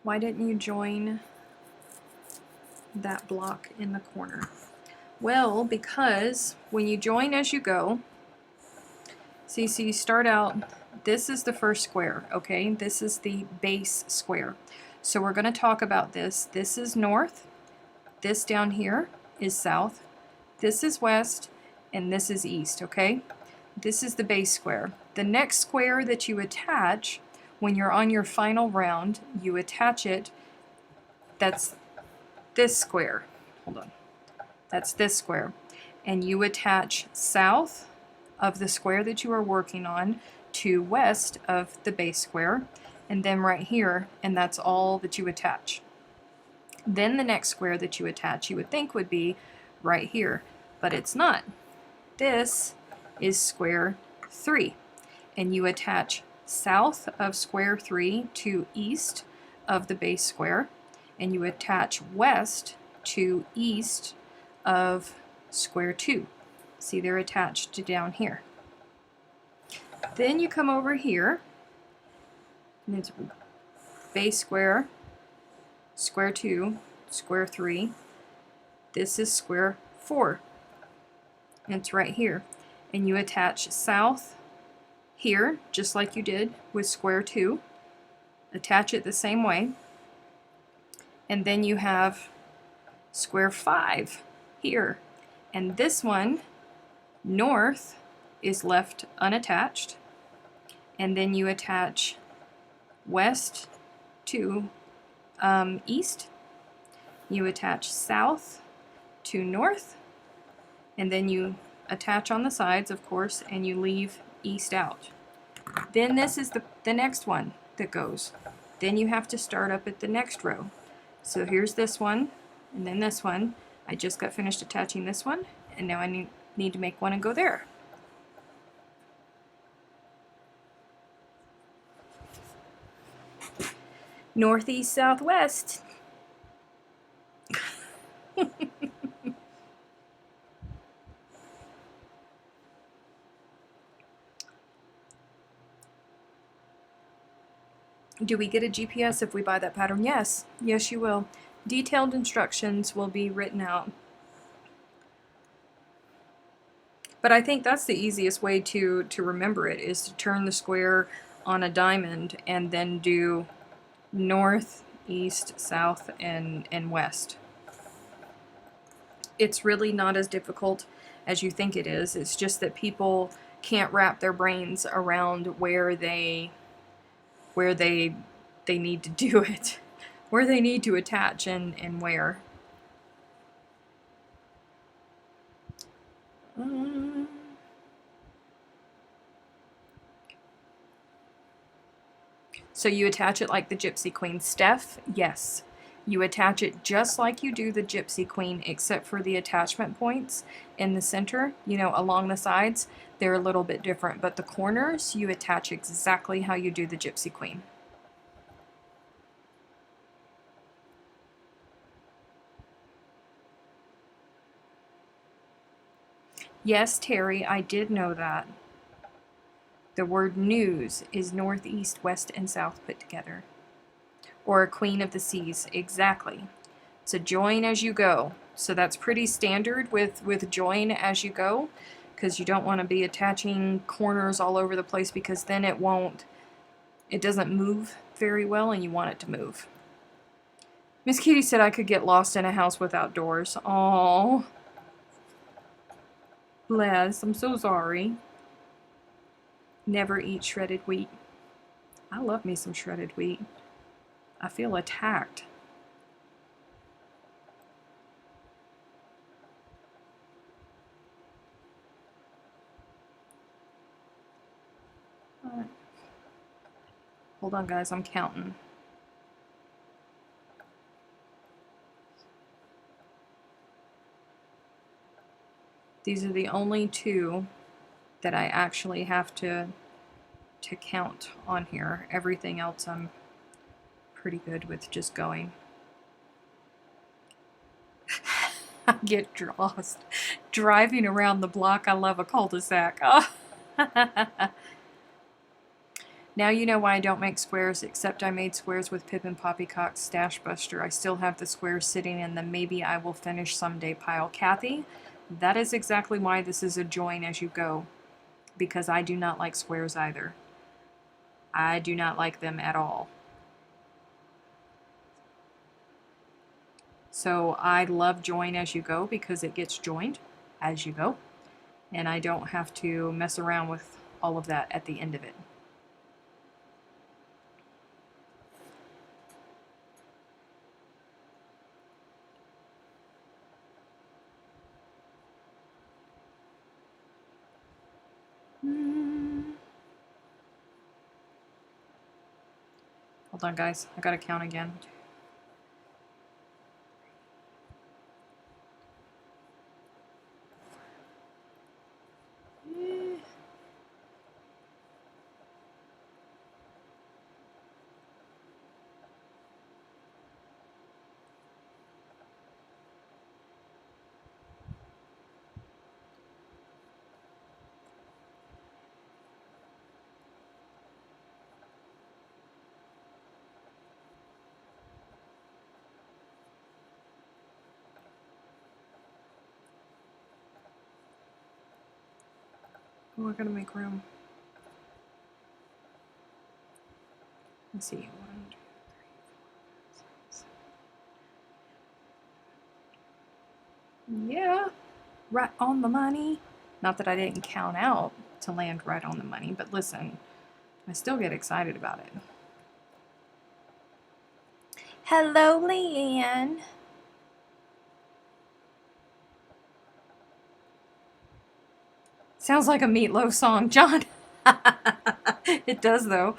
Why didn't you join that block in the corner? Well, because when you join as you go, see, so you start out, this is the first square, okay? This is the base square. So we're going to talk about this. This is north, this down here is south, this is west, and this is east, okay? This is the base square. The next square that you attach, when you're on your final round, you attach it, that's this square. Hold on. That's this square. And you attach south of the square that you are working on to west of the base square, and then right here, and that's all that you attach. Then the next square that you attach, you would think would be right here, but it's not. This is square 3, and you attach south of square 3 to east of the base square, and you attach west to east of square 2. See, they're attached to down here. Then you come over here, and it's base square, square 2, square 3. This is square 4. It's right here. And you attach south here, just like you did with square 2. Attach it the same way. And then you have square 5 here. And this one, north, is left unattached. And then you attach west to east. You attach south to north. And then you attach on the sides, of course, and you leave east out. Then this is the next one that goes. Then you have to start up at the next row. So here's this one, and then this one. I just got finished attaching this one, and now I need to make one and go there. Northeast, southwest. Do we get a GPS if we buy that pattern? Yes. Yes, you will. Detailed instructions will be written out. But I think that's the easiest way to remember it, is to turn the square on a diamond and then do north, east, south, and west. It's really not as difficult as you think it is. It's just that people can't wrap their brains around where they need to do it, where they need to attach and where. So you attach it like the Gypsy Queen. Steph, yes. You attach it just like you do the Gypsy Queen, except for the attachment points in the center, you know, along the sides. They're a little bit different, but the corners, you attach exactly how you do the Gypsy Queen. Yes, Terry, I did know that. The word news is northeast, west, and south put together. Or a queen of the seas, exactly. It's a join as you go. So that's pretty standard with join as you go, because you don't want to be attaching corners all over the place, because then it doesn't move very well, and you want it to move. Miss Kitty said I could get lost in a house without doors. Aww. Les, I'm so sorry. Never eat shredded wheat. I love me some shredded wheat. I feel attacked. Hold on, guys, I'm counting. These are the only 2 that I actually have to count on here. Everything else I'm pretty good with just going. I get lost. Driving around the block, I love a cul-de-sac. Oh. Now you know why I don't make squares, except I made squares with Pip and Poppycock's Stash Buster. I still have the squares sitting in the maybe I will finish someday pile. Kathy, that is exactly why this is a join as you go, because I do not like squares either. I do not like them at all. So I love join as you go because it gets joined as you go, and I don't have to mess around with all of that at the end of it. Hold on, guys. I gotta count again. Oh, I gotta make room. Let's see. 1, 2, 3, 4, 5, 6. Yeah, right on the money. Not that I didn't count out to land right on the money, but listen, I still get excited about it. Hello, Leanne. Sounds like a Meatloaf song, John. It does, though.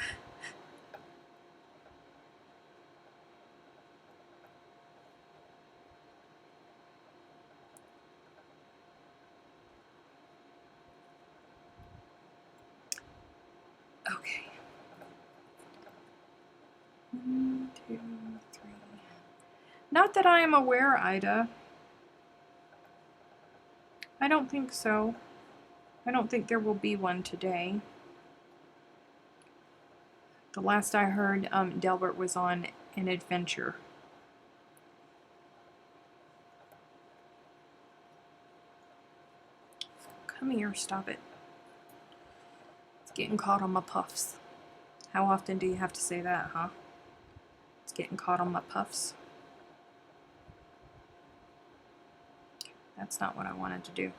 Okay. 1, 2, 3. Not that I am aware, Ida. I don't think so. I don't think there will be one today. The last I heard, Delbert was on an adventure. Come here, stop it. It's getting caught on my puffs. How often do you have to say that, huh? It's getting caught on my puffs. That's not what I wanted to do.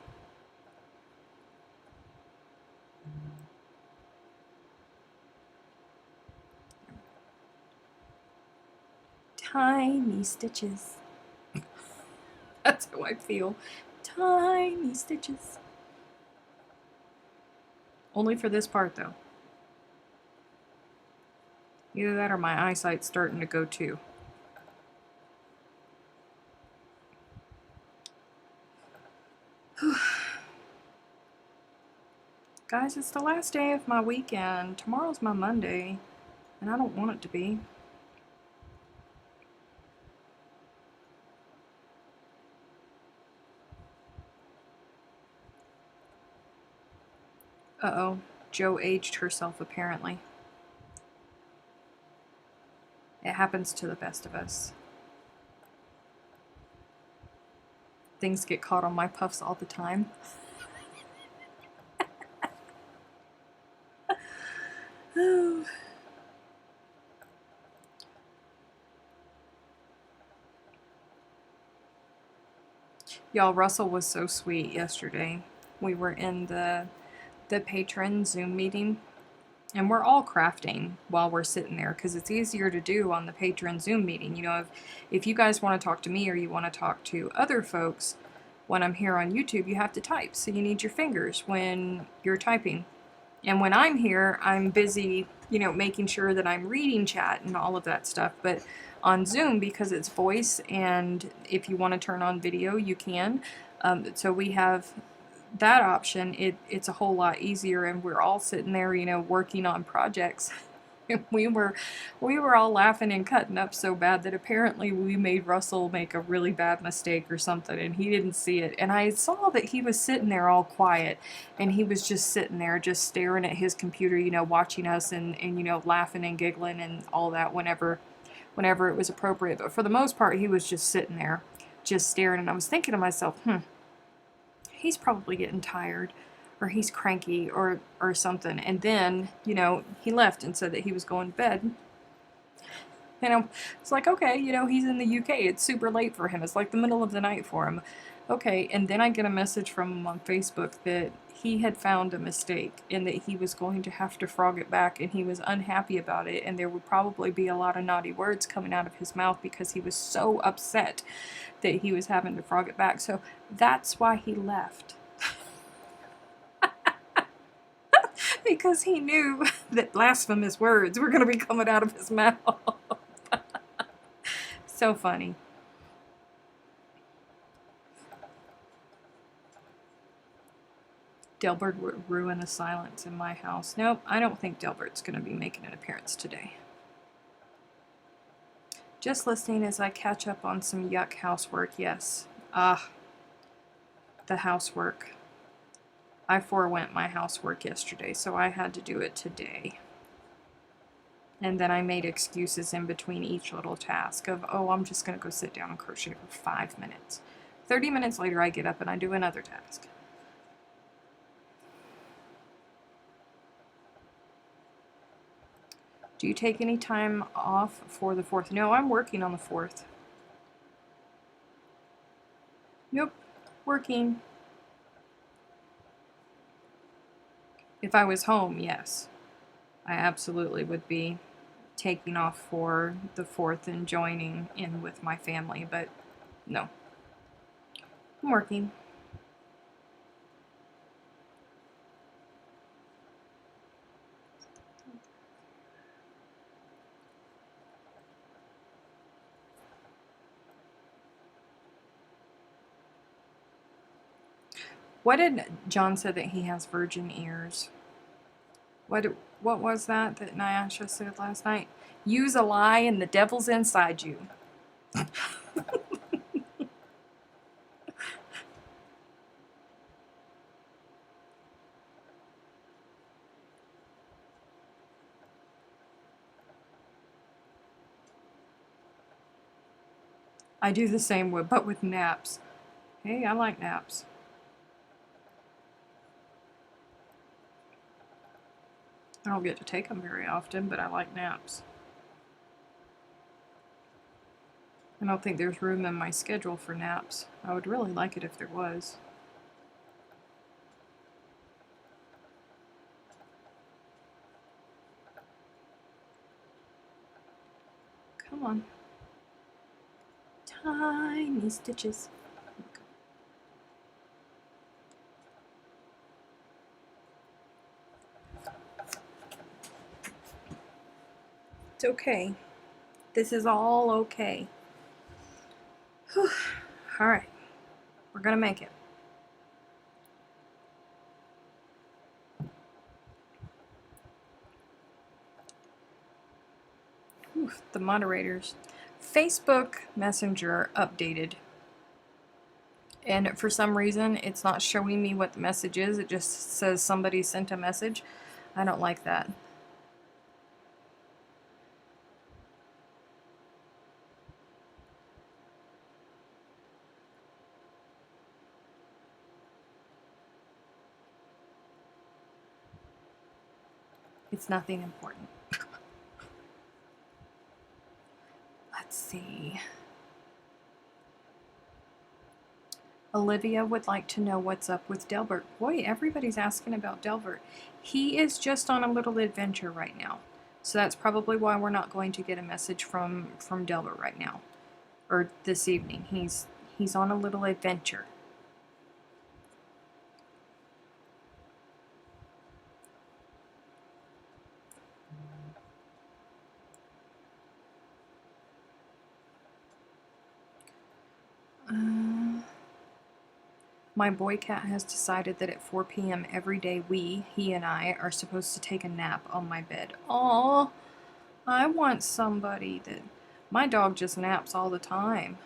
Tiny stitches. That's how I feel. Tiny stitches. Only for this part, though. Either that or my eyesight's starting to go too. Guys, it's the last day of my weekend. Tomorrow's my Monday, and I don't want it to be. Uh-oh. Jo aged herself, apparently. It happens to the best of us. Things get caught on my puffs all the time. Y'all, Russell was so sweet yesterday. We were in the Patron Zoom meeting, and we're all crafting while we're sitting there because it's easier to do on the Patron Zoom meeting. You know, if you guys want to talk to me or you want to talk to other folks when I'm here on YouTube, you have to type. So you need your fingers when you're typing. And when I'm here, I'm busy, you know, making sure that I'm reading chat and all of that stuff. But on Zoom, because it's voice, and if you want to turn on video, you can. So we have that option. It's a whole lot easier, and we're all sitting there, you know, working on projects. we were all laughing and cutting up so bad that apparently we made Russell make a really bad mistake or something, and he didn't see it. And I saw that he was sitting there all quiet, and he was just sitting there just staring at his computer, you know, watching us and you know, laughing and giggling and all that whenever it was appropriate. But for the most part, he was just sitting there just staring, and I was thinking to myself, he's probably getting tired, or he's cranky, or something. And then, you know, he left and said that he was going to bed. And it's like, okay, you know, he's in the UK. It's super late for him. It's like the middle of the night for him. Okay, and then I get a message from him on Facebook that he had found a mistake and that he was going to have to frog it back, and he was unhappy about it, and there would probably be a lot of naughty words coming out of his mouth because he was so upset that he was having to frog it back. So that's why he left. Because he knew that blasphemous words were going to be coming out of his mouth. So funny. Delbert would ruin the silence in my house. Nope, I don't think Delbert's going to be making an appearance today. Just listening as I catch up on some yuck housework, yes. The housework. I forewent my housework yesterday, so I had to do it today. And then I made excuses in between each little task of, oh, I'm just going to go sit down and crochet for 5 minutes. 30 minutes later, I get up and I do another task. Do you take any time off for the 4th? No, I'm working on the 4th. Nope, working. If I was home, yes. I absolutely would be taking off for the 4th and joining in with my family, but no. I'm working. What did John said that he has virgin ears? What was that Nyasha said last night? Use a lie and the devil's inside you. I do the same but with naps. Hey, I like naps. I don't get to take them very often, but I like naps. I don't think there's room in my schedule for naps. I would really like it if there was. Come on. Tiny stitches. It's okay. This is all okay. Whew. All right. We're gonna make it. Oof, the moderators. Facebook Messenger updated. And for some reason, it's not showing me what the message is. It just says somebody sent a message. I don't like that. It's nothing important. Let's see. Olivia would like to know what's up with Delbert. Boy, everybody's asking about Delbert. He is just on a little adventure right now. So that's probably why we're not going to get a message from Delbert right now. Or this evening. He's on a little adventure. My boy cat has decided that at 4 p.m. every day he and I, are supposed to take a nap on my bed. Aw, I want somebody that... My dog just naps all the time.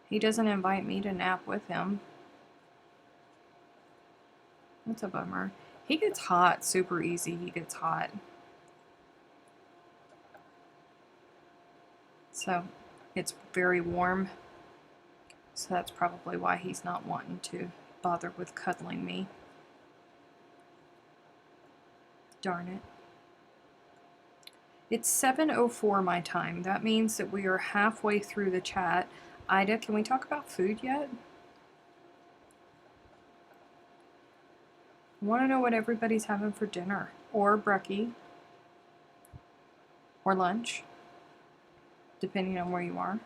He doesn't invite me to nap with him. That's a bummer. He gets hot super easy. He gets hot. So, it's very warm. So that's probably why he's not wanting to bother with cuddling me. Darn it. It's 7:04 my time. That means that we are halfway through the chat. Ida, can we talk about food yet? I want to know what everybody's having for dinner. Or brekkie. Or lunch. Depending on where you are.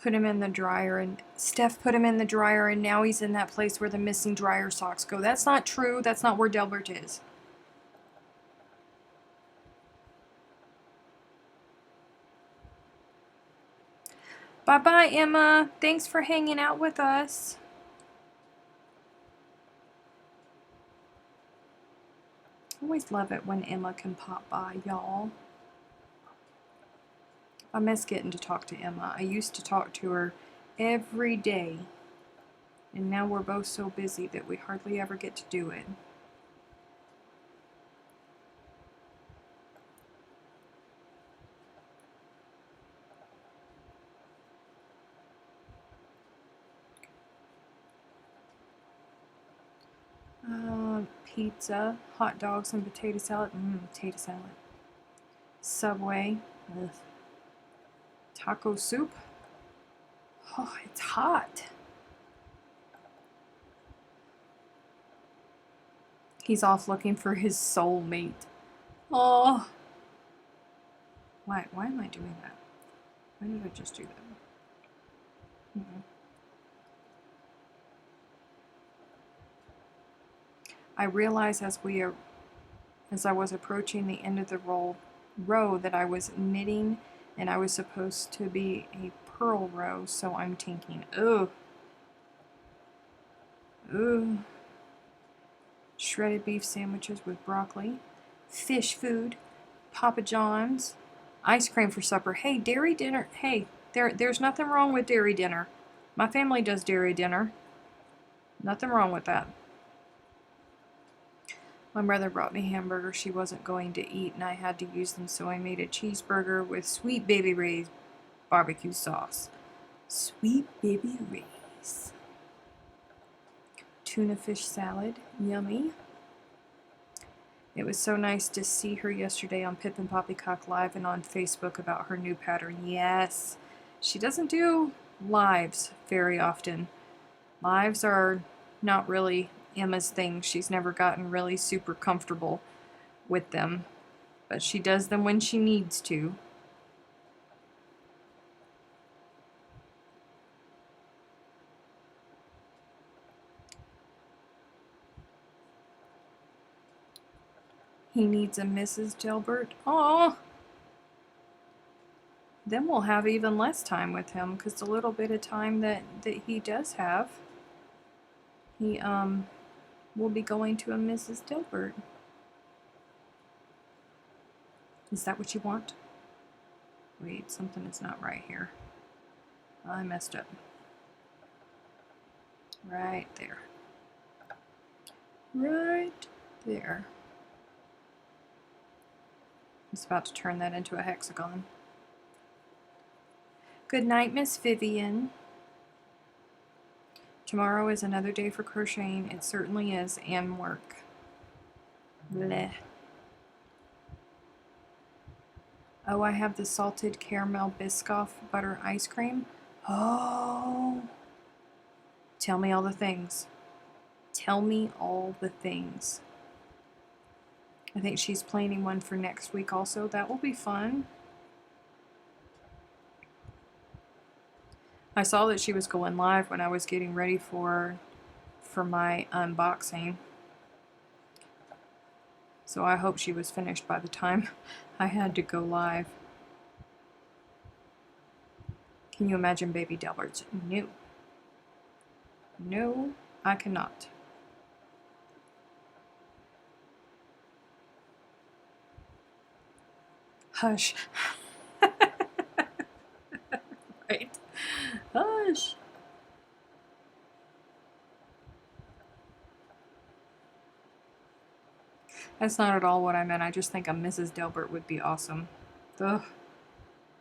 Put him in the dryer, and Steph put him in the dryer, and now he's in that place where the missing dryer socks go. That's not true. That's not where Delbert is. Bye-bye, Emma. Thanks for hanging out with us. Always love it when Emma can pop by, y'all. I miss getting to talk to Emma. I used to talk to her every day, and now we're both so busy that we hardly ever get to do it. Pizza, hot dogs, and potato salad. Potato salad. Subway. Ugh. Taco soup. Oh, it's hot. He's off looking for his soulmate. Oh. Why am I doing that? Why did I just do that? I realized as I was approaching the end of the row that I was knitting and I was supposed to be a purl row, so I'm thinking, ugh. Shredded beef sandwiches with broccoli, fish food, Papa John's, ice cream for supper. Hey, dairy dinner. Hey, there's nothing wrong with dairy dinner. My family does dairy dinner. Nothing wrong with that. My mother brought me hamburgers she wasn't going to eat, and I had to use them, so I made a cheeseburger with Sweet Baby Ray's barbecue sauce. Sweet Baby Ray's. Tuna fish salad. Yummy. It was so nice to see her yesterday on Pip and Poppycock Live and on Facebook about her new pattern. Yes. She doesn't do lives very often. Lives are not really Emma's thing. She's never gotten really super comfortable with them, but she does them when she needs to. He needs a Mrs. Delbert. Aww. Then we'll have even less time with him, because the little bit of time that he does have, he will be going to a Mrs. Delbert. Is that what you want? Wait, something is not right here. I messed up. Right there. Right there. I was about to turn that into a hexagon. Good night, Miss Vivian. Tomorrow is another day for crocheting. It certainly is, and work. Bleh. Oh, I have the salted caramel Biscoff butter ice cream. Oh. Tell me all the things. Tell me all the things. I think she's planning one for next week also. That will be fun. I saw that she was going live when I was getting ready for my unboxing. So I hope she was finished by the time I had to go live. Can you imagine baby Delberts? No. No, I cannot. Hush. Right. Hush. That's not at all what I meant. I just think a Mrs. Delbert would be awesome. Ugh.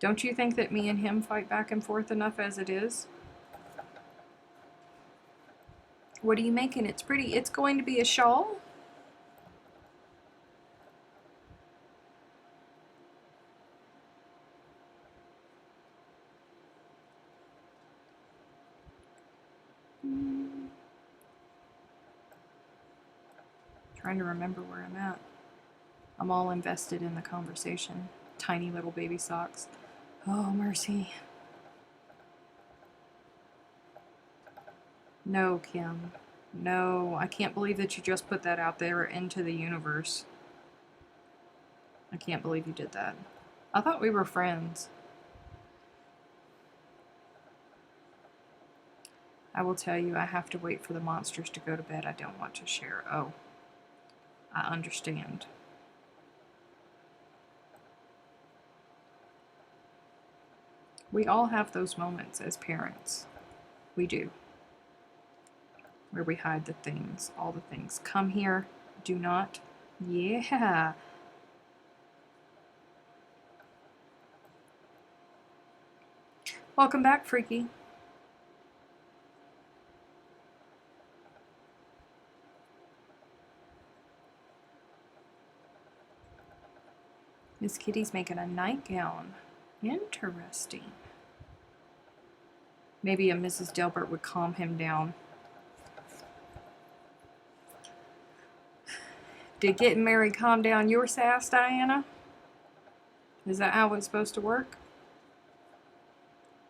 Don't you think that me and him fight back and forth enough as it is? What are you making? It's pretty. It's going to be a shawl? Trying to remember where I'm at. I'm all invested in the conversation. Tiny little baby socks. Oh, mercy. No, Kim. No, I can't believe that you just put that out there into the universe. I can't believe you did that. I thought we were friends. I will tell you, I have to wait for the monsters to go to bed. I don't want to share. Oh, I understand. We all have those moments as parents. We do. Where we hide the things, all the things. Come here. Do not. Yeah. Welcome back, Freaky. Miss Kitty's making a nightgown. Interesting. Maybe a Mrs. Delbert would calm him down. Did getting married calm down your sass, Diana? Is that how it's supposed to work?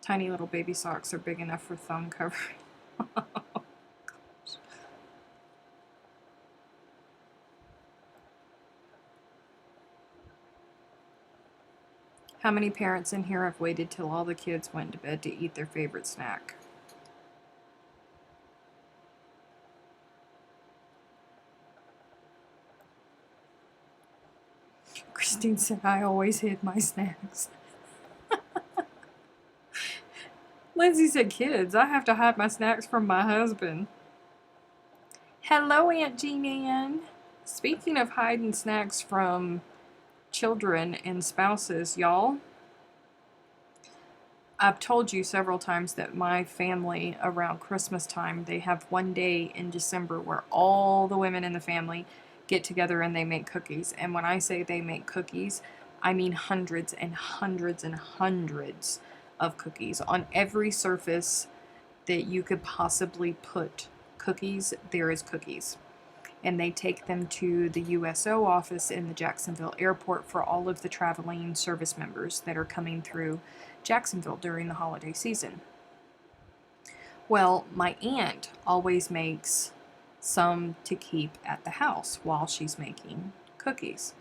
Tiny little baby socks are big enough for thumb covering. How many parents in here have waited till all the kids went to bed to eat their favorite snack? Christine said I always hid my snacks. Lindsay said kids. I have to hide my snacks from my husband. Hello, Aunt Jean Ann. Speaking of hiding snacks from children and spouses, y'all, I've told you several times that my family around Christmas time, they have one day in December where all the women in the family get together and they make cookies. And when I say they make cookies, I mean hundreds and hundreds and hundreds of cookies. On every surface that you could possibly put cookies, there is cookies. And they take them to the USO office in the Jacksonville airport for all of the traveling service members that are coming through Jacksonville during the holiday season. Well, my aunt always makes some to keep at the house while she's making cookies.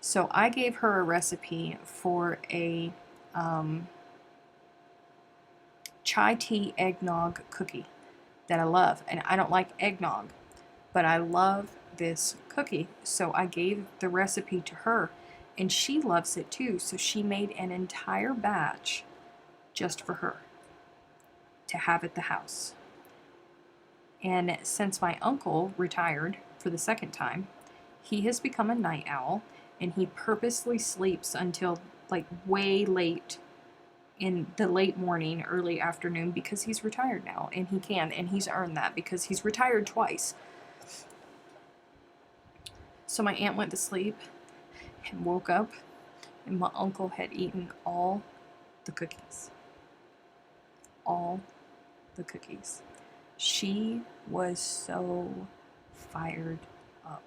So I gave her a recipe for a chai tea eggnog cookie that I love. And I don't like eggnog, but I love this cookie. So I gave the recipe to her, and she loves it too. So she made an entire batch just for her to have at the house. And since my uncle retired for the second time, he has become a night owl, and he purposely sleeps until like way late in the late morning, early afternoon, because he's retired now, and he can, and he's earned that because he's retired twice. So my aunt went to sleep and woke up, and my uncle had eaten all the cookies. All the cookies. She was so fired up.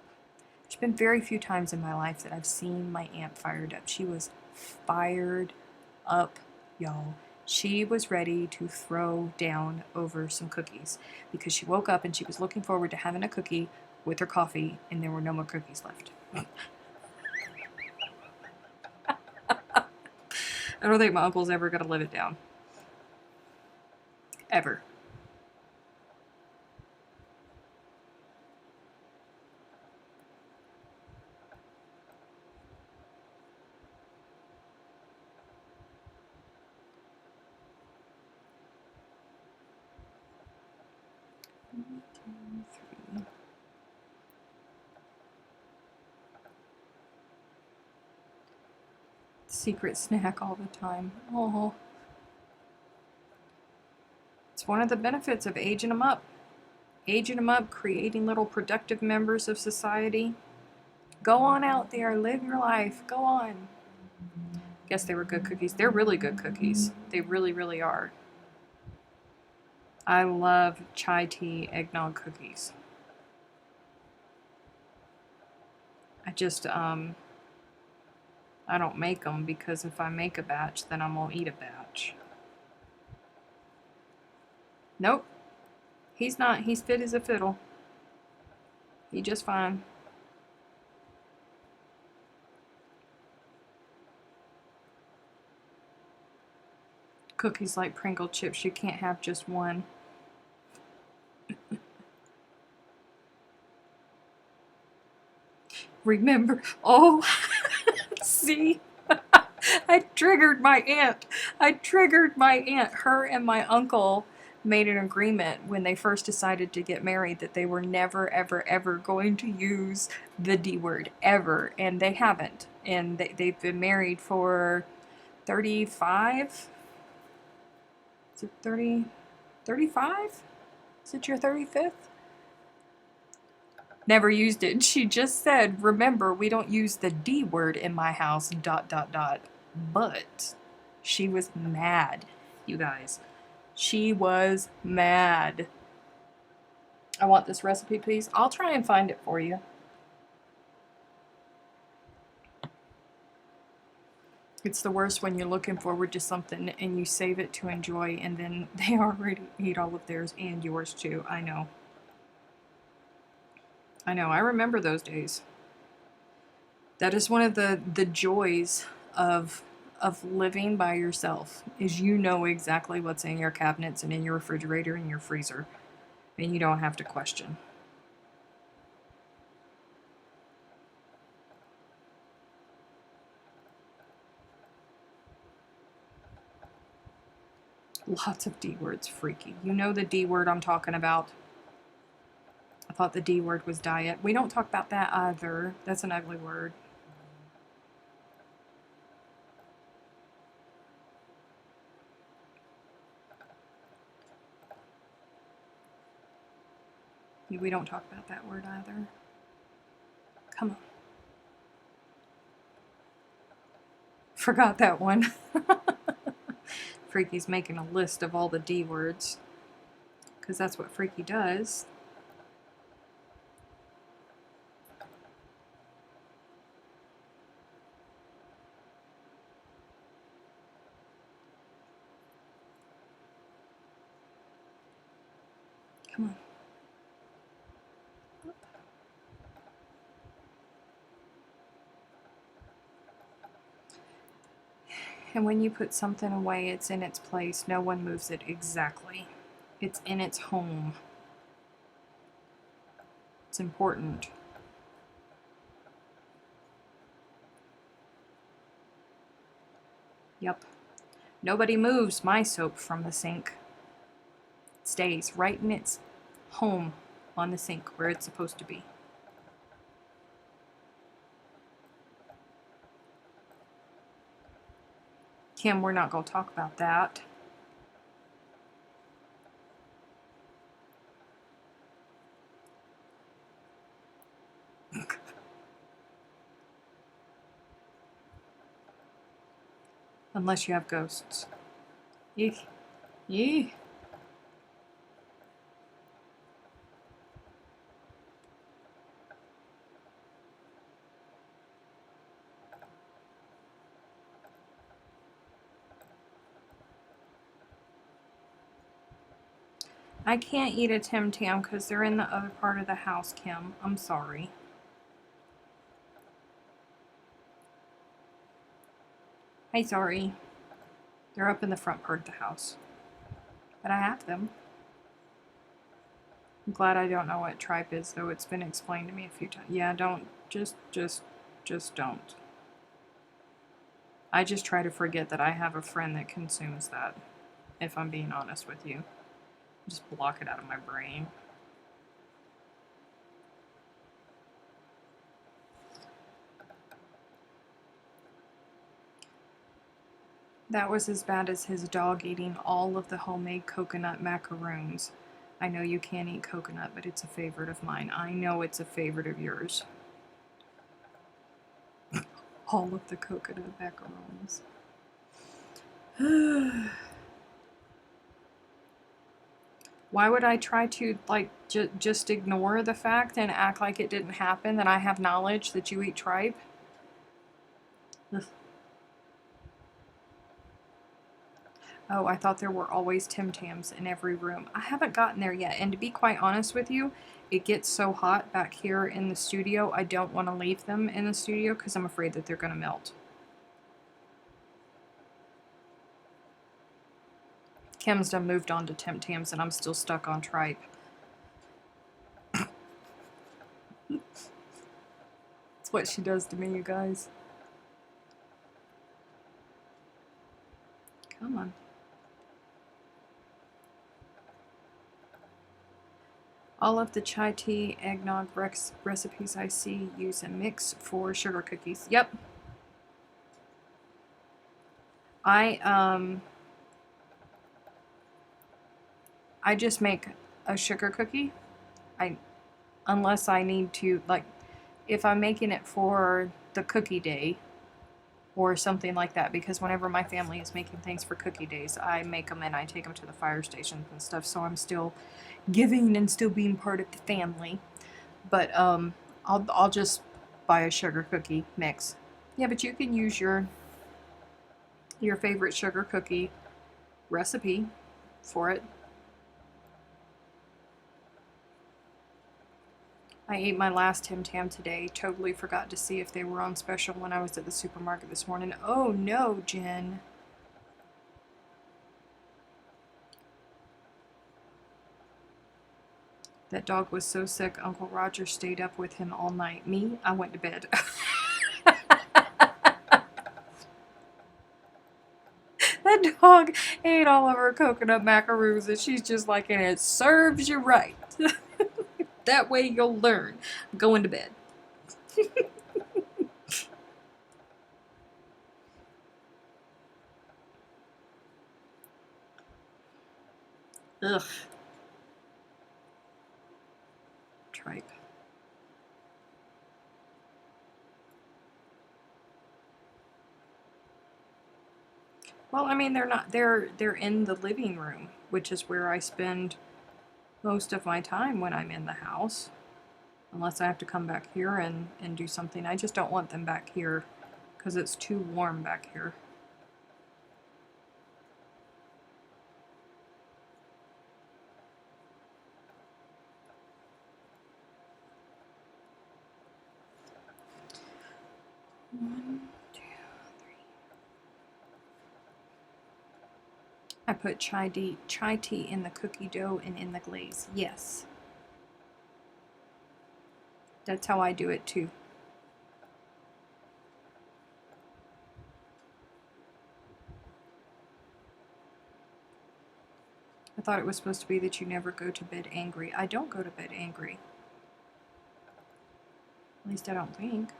There's been very few times in my life that I've seen my aunt fired up. She was fired up, y'all. She was ready to throw down over some cookies because she woke up and she was looking forward to having a cookie with her coffee, and there were no more cookies left. I don't think my uncle's ever going to live it down. Ever. Secret snack all the time. Oh. It's one of the benefits of aging them up. Aging them up, creating little productive members of society. Go on out there, live your life. Go on. Guess they were good cookies. They're really good cookies. They really, really are. I love chai tea eggnog cookies. I just, I don't make them because if I make a batch, then I'm gonna eat a batch. Nope. He's not. He's fit as a fiddle. He just fine. Cookies like Pringle chips. You can't have just one. Remember. Oh. See? I triggered my aunt. I triggered my aunt. Her and my uncle made an agreement when they first decided to get married that they were never, ever, ever going to use the D word. Ever. And they haven't. And they've been married for 35? Is it 30? 35? Is it your 35th? Never used it. She just said, remember, we don't use the D word in my house, ... But she was mad, you guys. She was mad. I want this recipe, please. I'll try and find it for you. It's the worst when you're looking forward to something and you save it to enjoy and then they already ate all of theirs and yours too. I know. I know. I remember those days. That is one of the joys of living by yourself, is you know exactly what's in your cabinets and in your refrigerator and your freezer, and you don't have to question. Lots of D words, freaky. You know the D word I'm talking about. I thought the D word was diet. We don't talk about that either. That's an ugly word. We don't talk about that word either. Come on. Forgot that one. Freaky's making a list of all the D words, because that's what Freaky does. Come on. And when you put something away, it's in its place. No one moves it exactly. It's in its home. It's important. Yep. Nobody moves my soap from the sink. It stays right in its home on the sink where it's supposed to be. Kim, we're not going to talk about that. Unless you have ghosts. Eek. Yee. I can't eat a Tim Tam because they're in the other part of the house, Kim. I'm sorry. Hey, sorry. They're up in the front part of the house. But I have them. I'm glad I don't know what tripe is, though it's been explained to me a few times. Yeah, don't. Just don't. I just try to forget that I have a friend that consumes that, if I'm being honest with you. Just block it out of my brain. That was as bad as his dog eating all of the homemade coconut macaroons. I know you can't eat coconut, but it's a favorite of mine. I know it's a favorite of yours. All of the coconut macaroons. Why would I try to, like, just ignore the fact and act like it didn't happen, that I have knowledge that you eat tripe? Ugh. Oh, I thought there were always Tim Tams in every room. I haven't gotten there yet, and to be quite honest with you, it gets so hot back here in the studio, I don't want to leave them in the studio because I'm afraid that they're going to melt. Kim's done moved on to Tim Tams, and I'm still stuck on tripe. It's what she does to me, you guys. Come on. All of the chai tea eggnog recipes I see use a mix for sugar cookies. Yep. I just make a sugar cookie. unless I need to, like, if I'm making it for the cookie day or something like that, because whenever my family is making things for cookie days, I make them and I take them to the fire stations and stuff, so I'm still giving and still being part of the family. But I'll just buy a sugar cookie mix. Yeah, but you can use your favorite sugar cookie recipe for it. I ate my last Tim Tam today. Totally forgot to see if they were on special when I was at the supermarket this morning. Oh no, Jen. That dog was so sick, Uncle Roger stayed up with him all night. Me, I went to bed. That dog ate all of her coconut macaroons, and she's just like, and it serves you right. That way you'll learn. I'm going to bed. Ugh. Tripe. Well, I mean, they're not. They're in the living room, which is where I spend most of my time when I'm in the house. Unless I have to come back here and do something. I just don't want them back here because it's too warm back here. One, two, three. I put chai tea in the cookie dough and in the glaze. Yes. That's how I do it too. I thought it was supposed to be that you never go to bed angry. I don't go to bed angry. At least I don't think.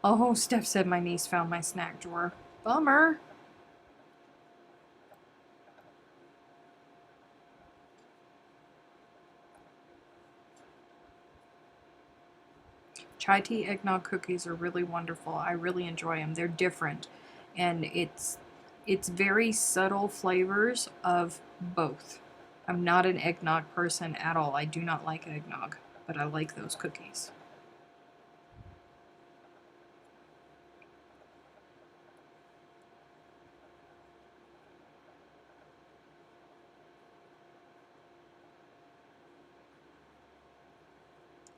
Oh, Steph said my niece found my snack drawer. Bummer. Chai tea eggnog cookies are really wonderful. I really enjoy them. They're different, and it's very subtle flavors of both. I'm not an eggnog person at all. I do not like eggnog, but I like those cookies.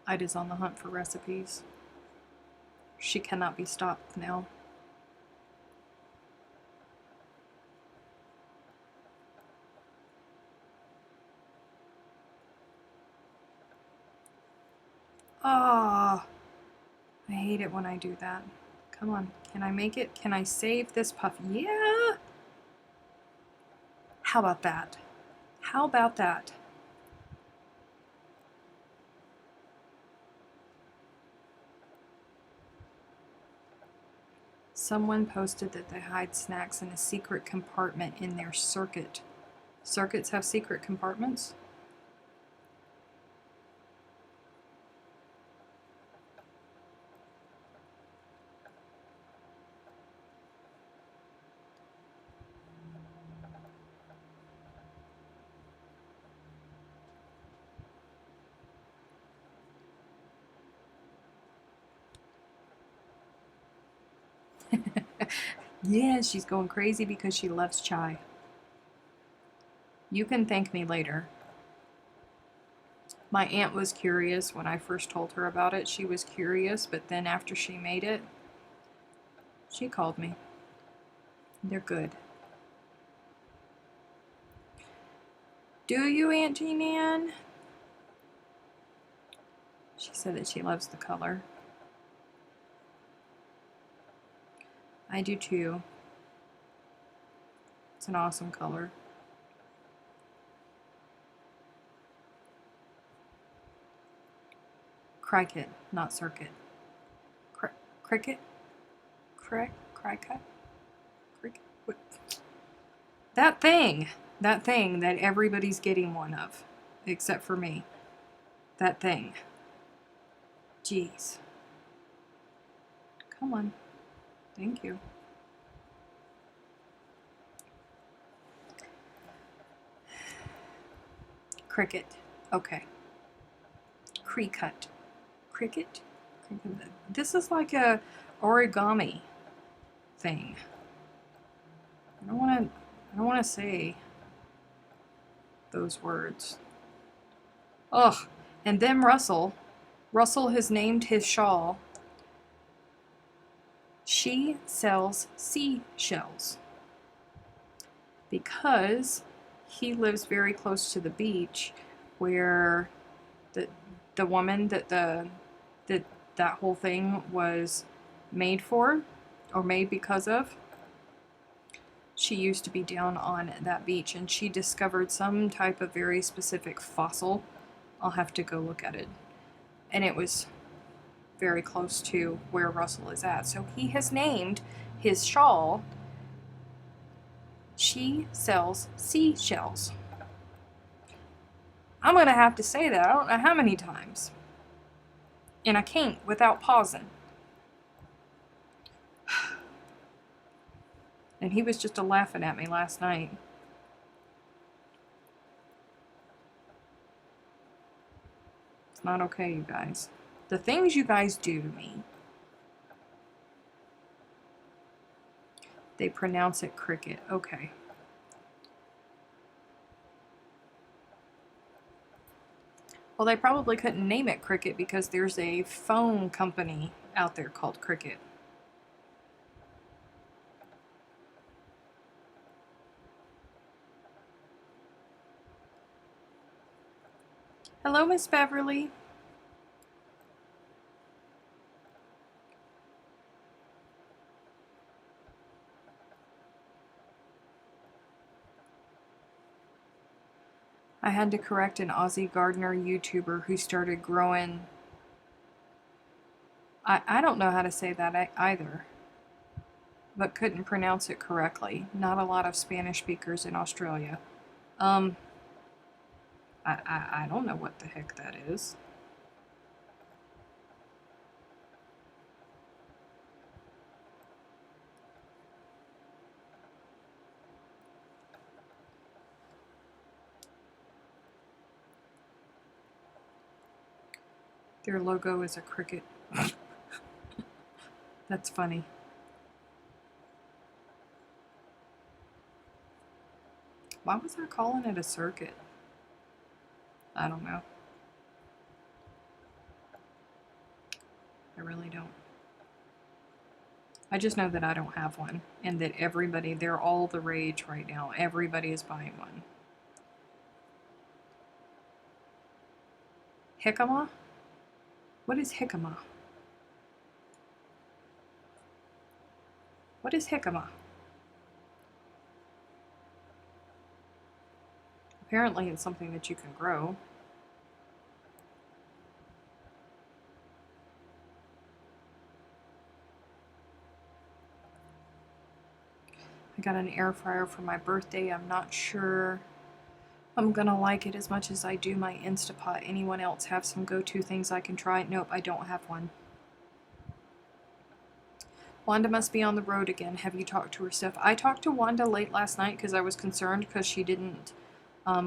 Ida's on the hunt for recipes. She cannot be stopped now. Ah, I hate it when I do that. Come on, can I make it? Can I save this puff? Yeah! How about that? How about that? Someone posted that they hide snacks in a secret compartment in their circuit. Circuits have secret compartments? Yeah, she's going crazy because she loves chai. You can thank me later. My aunt was curious when I first told her about it. She was curious, but then after she made it, she called me. They're good. Do you, Aunt Jean Ann? She said that she loves the color. I do too. It's an awesome color. Cricket, not circuit. Cricket? Cricket? Cricket? What? That thing that everybody's getting one of, except for me. that thing. Jeez. Come on. Thank you. Cricket. Okay. Cricut. Cricket? This is like a origami thing. I don't want to say those words. Ugh. And then Russell has named his shawl, "She Sells Seashells," because he lives very close to the beach where the woman that that whole thing was made for, or made because of, she used to be down on that beach, and she discovered some type of very specific fossil. I'll have to go look at it. And it was very close to where Russell is at. So he has named his shawl, "She Sells Seashells." I'm going to have to say that I don't know how many times. And I can't without pausing. And he was just laughing at me last night. It's not okay, you guys. The things you guys do to me. They pronounce it cricket. Okay. Well, they probably couldn't name it Cricket because there's a phone company out there called Cricket. Hello, Miss Beverly. I had to correct an Aussie gardener YouTuber who started growing... I don't know how to say that either, but couldn't pronounce it correctly. Not a lot of Spanish speakers in Australia. I don't know what the heck that is. Their logo is a cricket. That's funny. Why was I calling it a circuit? I don't know. I really don't. I just know that I don't have one, and that everybody, they're all the rage right now. Everybody is buying one. Jicama? What is jicama? What is jicama? Apparently it's something that you can grow. I got an air fryer for my birthday. I'm not sure I'm gonna like it as much as I do my Instapot. Anyone else have some go-to things I can try? Nope, I don't have one. Wanda must be on the road again. Have you talked to her stuff? I talked to Wanda late last night because I was concerned because she didn't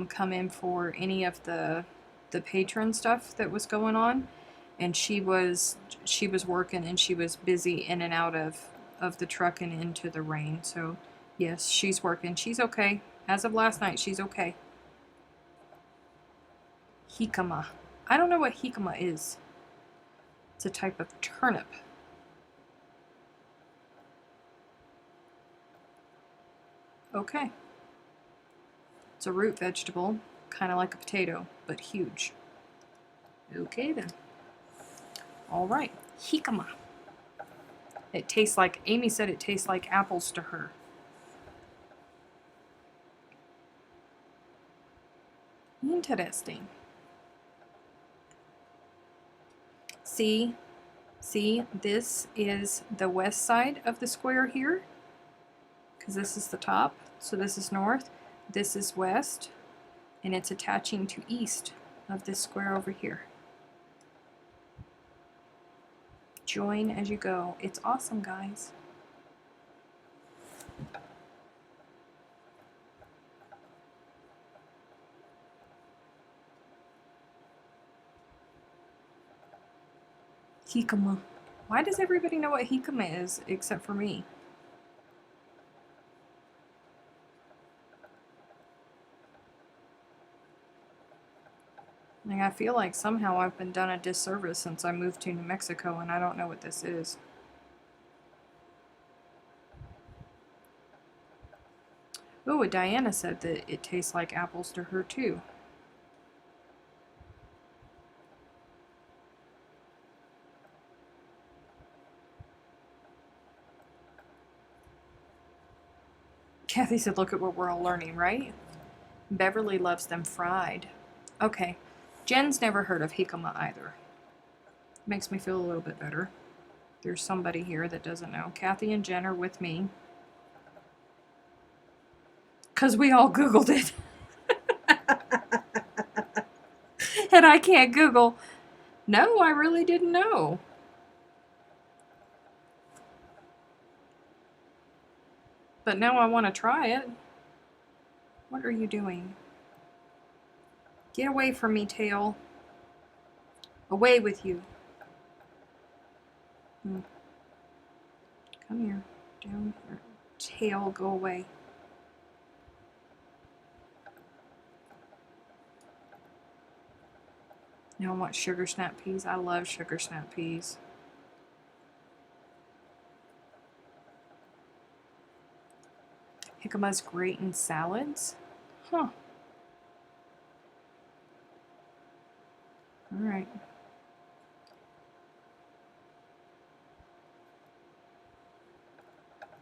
come in for any of the Patron stuff that was going on, and she was working, and she was busy in and out of the truck and into the rain. So yes, she's working. She's okay. As of last night, she's okay. Jicama. I don't know what jicama is. It's a type of turnip. Okay. It's a root vegetable, kind of like a potato, but huge. Okay then. All right. Jicama. It tastes like, Amy said it tastes like apples to her. Interesting. See, this is the west side of the square here, because this is the top, so this is north, this is west, and it's attaching to east of this square over here. join as you go. It's awesome, guys. Jicama. Why does everybody know what jicama is except for me? Like, I feel like somehow I've been done a disservice since I moved to New Mexico and I don't know what this is. Oh, Diana said that it tastes like apples to her too. Kathy said, look at what we're all learning, right? Beverly loves them fried. Okay. Jen's never heard of jicama either. Makes me feel a little bit better. There's somebody here that doesn't know. Kathy and Jen are with me. Because we all Googled it. And I can't Google. No, I really didn't know. But now I want to try it. What are you doing? Get away from me, tail. Away with you. Come here. Down here. Tail, go away. Now I want sugar snap peas. I love sugar snap peas. Jicama's great in salads? Huh. Alright.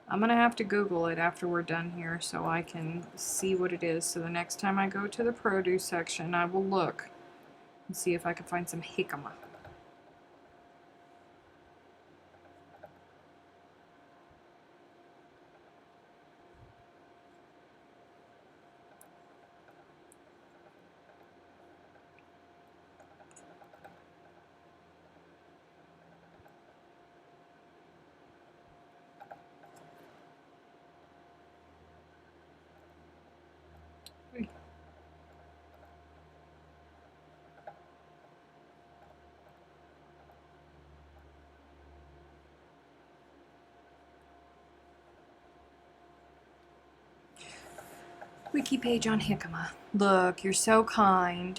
I'm going to have to Google it after we're done here so I can see what it is. So the next time I go to the produce section, I will look and see if I can find some jicama. Wiki page on jicama. Look, you're so kind.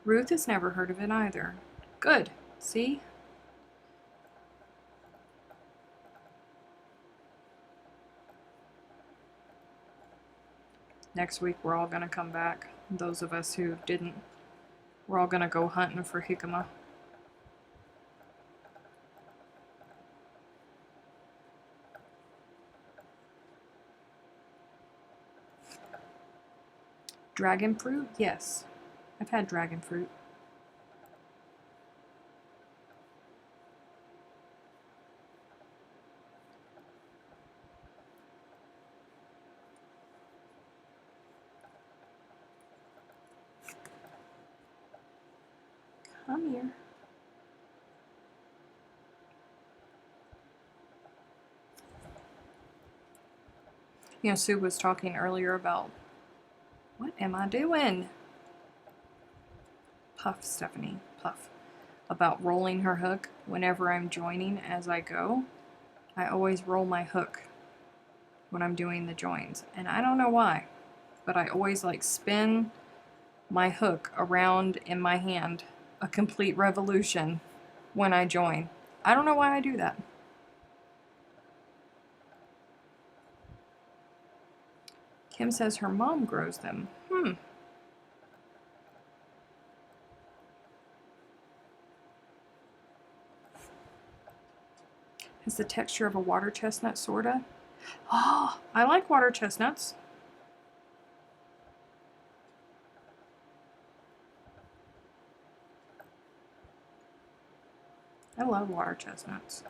Ruth has never heard of it either. Good. See? Next week we're all going to come back. Those of us who didn't. We're all going to go hunting for jicama. Dragon fruit? Yes. I've had dragon fruit. Come here. You know, Sue was talking earlier about, what am I doing? Puff, Stephanie, puff. About rolling her hook whenever I'm joining as I go. I always roll my hook when I'm doing the joins. And I don't know why, but I always like spin my hook around in my hand a complete revolution when I join. I don't know why I do that. Kim says her mom grows them. Has the texture of a water chestnut, sorta. Oh, I like water chestnuts. I love water chestnuts.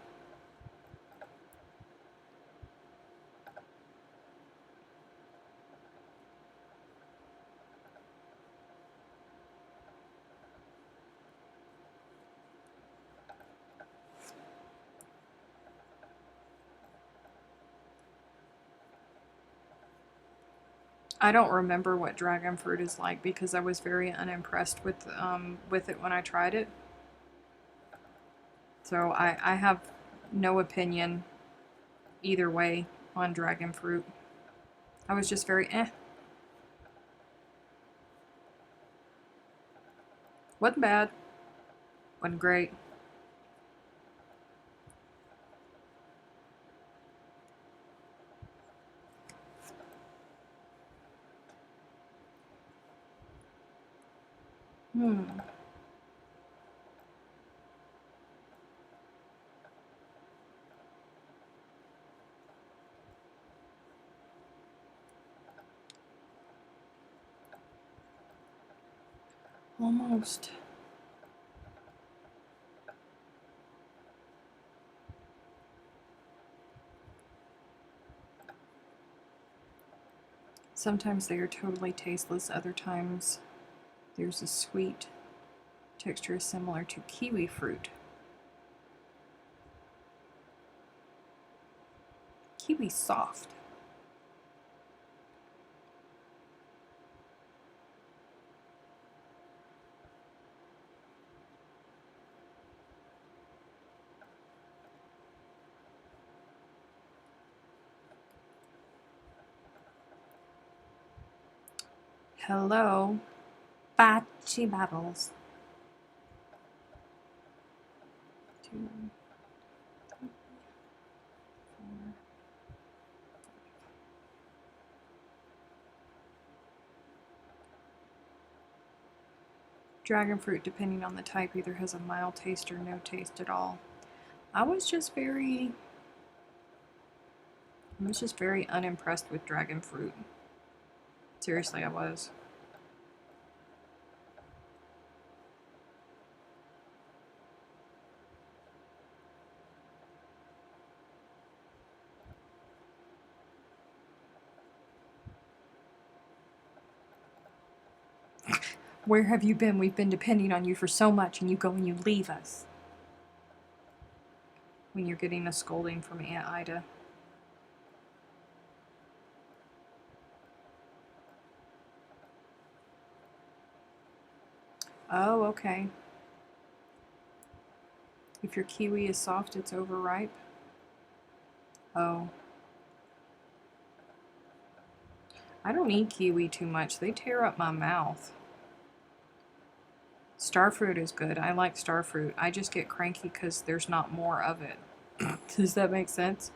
I don't remember what dragon fruit is like because I was very unimpressed with it when I tried it. So I have no opinion either way on dragon fruit. I was just very eh. Wasn't bad. Wasn't great. Almost. Sometimes they are totally tasteless, other times there's a sweet texture similar to kiwi fruit. Kiwi's soft. Hello, Batchy Battles. 2, 3, 4. Dragon fruit, depending on the type, either has a mild taste or no taste at all. I was just very unimpressed with dragon fruit. Seriously, I was. Where have you been? We've been depending on you for so much, and you go and you leave us. When you're getting a scolding from Aunt Ida. Oh, okay. If your kiwi is soft, it's overripe. Oh. I don't eat kiwi too much. They tear up my mouth. Starfruit is good. I like starfruit. I just get cranky because there's not more of it. Does that make sense?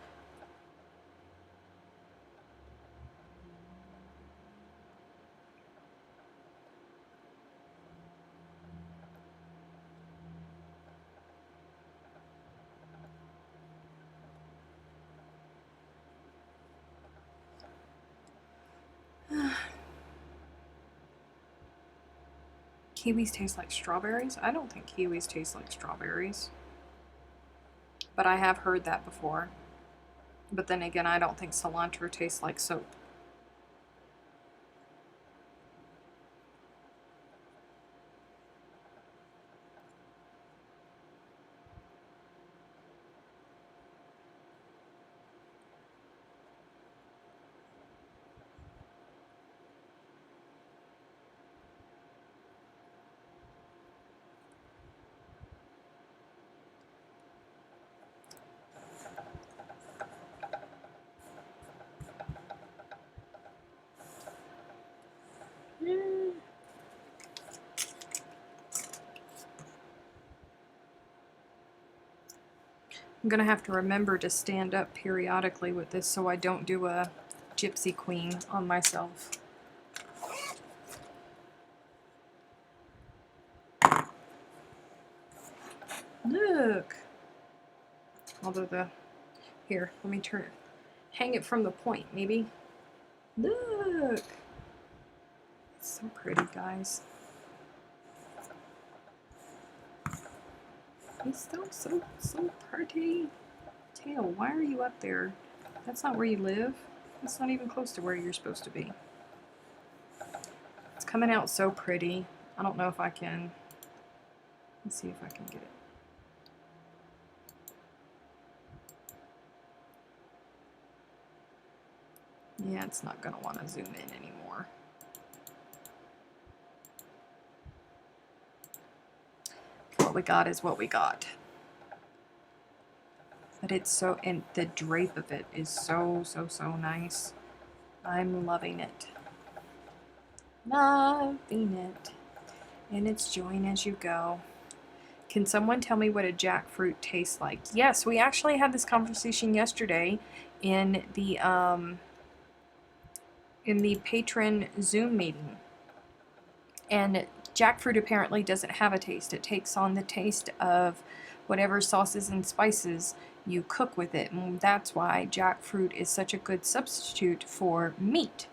Kiwis taste like strawberries? I don't think kiwis taste like strawberries. But I have heard that before. But then again, I don't think cilantro tastes like soap. I'm gonna have to remember to stand up periodically with this so I don't do a gypsy queen on myself. Look! Although here, let me turn it. Hang it from the point, maybe. Look! It's so pretty, guys. It's so pretty. Tail, why are you up there? That's not where you live. That's not even close to where you're supposed to be. It's coming out so pretty. I don't know if I can. Let's see if I can get it. Yeah, it's not going to want to zoom in anymore. what we got is what we got. But it's so, and the drape of it is so nice. I'm loving it. Loving it. And it's join as you go. Can someone tell me what a jackfruit tastes like? Yes, we actually had this conversation yesterday in the Patron Zoom meeting. And jackfruit apparently doesn't have a taste. It takes on the taste of whatever sauces and spices you cook with it. And that's why jackfruit is such a good substitute for meat.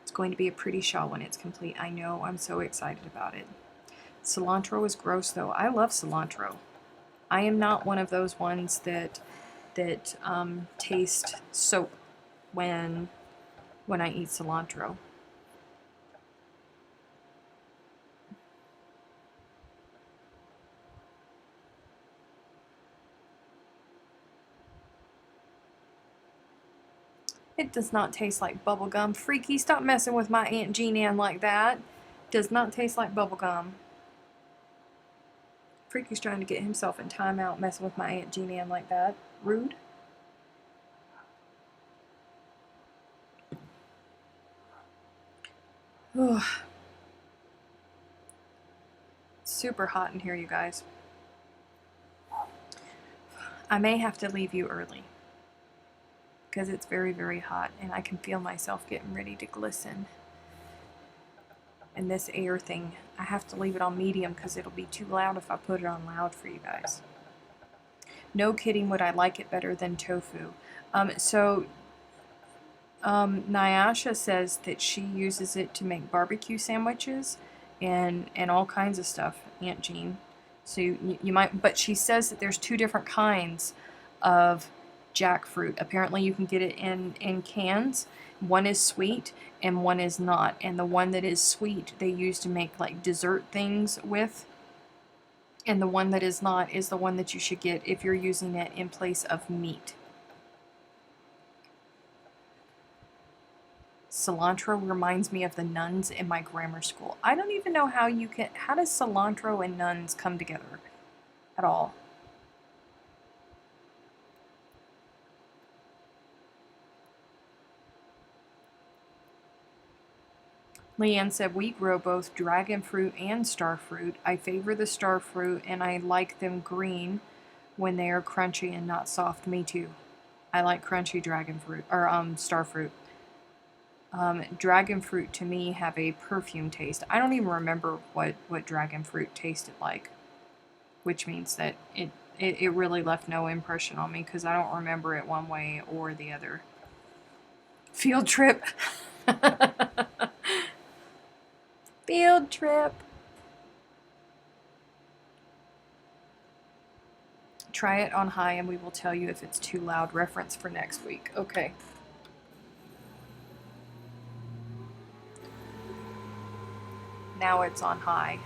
It's going to be a pretty shawl when it's complete. I know, I'm so excited about it. Cilantro is gross though. I love cilantro. I am not one of those ones that taste soap when I eat cilantro. It does not taste like bubblegum. Freaky, stop messing with my Aunt Jean Ann like that. Does not taste like bubblegum. Freaky's trying to get himself in timeout messing with my Aunt Jean Ann like that. Rude. Ugh. Super hot in here, you guys. I may have to leave you early because it's very hot and I can feel myself getting ready to glisten. And this air thing, I have to leave it on medium because it'll be too loud if I put it on loud for you guys. No kidding, would I like it better than tofu? Nyasha says that she uses it to make barbecue sandwiches and all kinds of stuff, Aunt Jean. So you might, but she says that there's two different kinds of jackfruit. Apparently you can get it in cans. One is sweet and one is not. And the one that is sweet they use to make like dessert things with. And the one that is not is the one that you should get if you're using it in place of meat. Cilantro reminds me of the nuns in my grammar school. I don't even know how does cilantro and nuns come together at all? Leanne said, we grow both dragon fruit and star fruit. I favor the star fruit and I like them green when they are crunchy and not soft. Me too. I like crunchy dragon fruit, or star fruit. Dragon fruit to me have a perfume taste. I don't even remember what dragon fruit tasted like, which means that it really left no impression on me because I don't remember it one way or the other. Field trip. Field trip. Try it on high and we will tell you if it's too loud. Reference for next week. Okay. Now it's on high.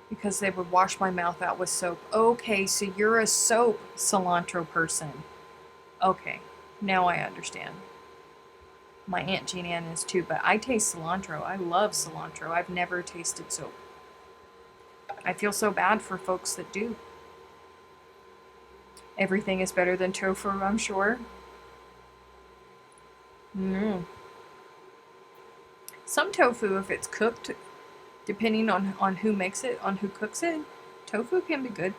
Because they would wash my mouth out with soap. Okay, so you're a soap cilantro person. Okay, now I understand. My Aunt Jean Ann is too, but I taste cilantro. I love cilantro. I've never tasted soap. I feel so bad for folks that do. Everything is better than tofu, I'm sure. Some tofu, if it's cooked, depending on who makes it, on who cooks it, tofu can be good.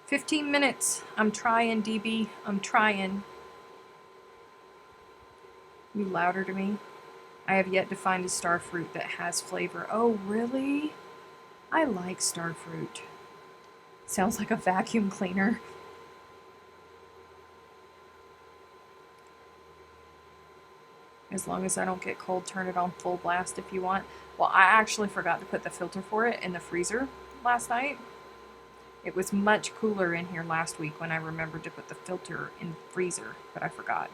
15 minutes. I'm trying, DB. I'm trying. You louder to me? I have yet to find a star fruit that has flavor. Oh, really? I like star fruit. Sounds like a vacuum cleaner. As long as I don't get cold, turn it on full blast if you want. Well, I actually forgot to put the filter for it in the freezer last night. It was much cooler in here last week when I remembered to put the filter in the freezer, but I forgot.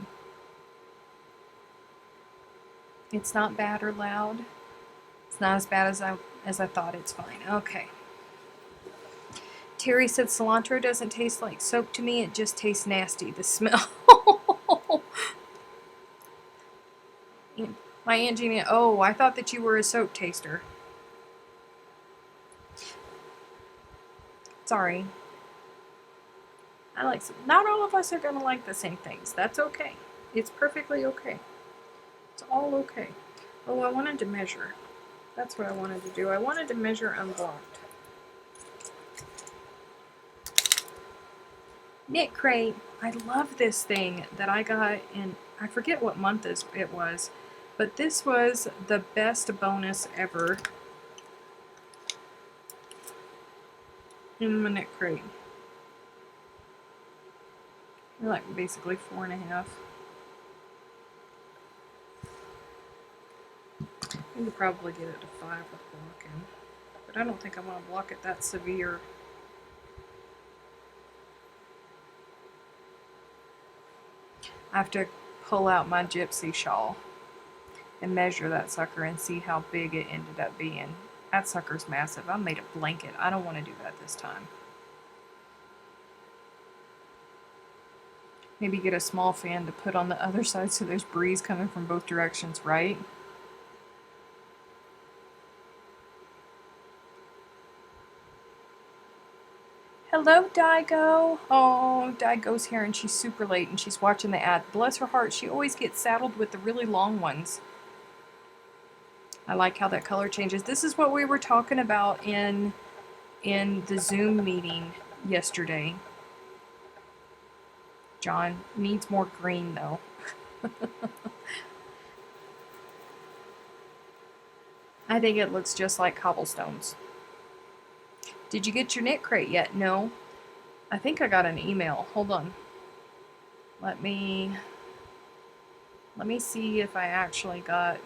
It's not bad or loud. It's not as bad as I thought. It's fine. Okay. Terry said cilantro doesn't taste like soap to me. It just tastes nasty. The smell. My Aunt Jeannie. Oh, I thought that you were a soap taster. Sorry. Not all of us are going to like the same things. That's okay. It's perfectly okay. It's all okay. Oh, I wanted to measure. That's what I wanted to do. I wanted to measure unblocked. Knit Crate. I love this thing that I got in, I forget what month it was, but this was the best bonus ever in my Knit Crate. They're like basically 4.5. You could probably get it to 5 with blocking, but I don't think I want to block it that severe. I have to pull out my gypsy shawl and measure that sucker and see how big it ended up being. That sucker's massive. I made a blanket. I don't want to do that this time. Maybe get a small fan to put on the other side so there's breeze coming from both directions, right? Hello, Daigo. Oh, Daigo's here and she's super late and she's watching the ad. Bless her heart, she always gets saddled with the really long ones. I like how that color changes. This is what we were talking about in the Zoom meeting yesterday. John needs more green though. I think it looks just like cobblestones. Did you get your Knit Crate yet? No. I think I got an email. Hold on. Let me see if I actually got...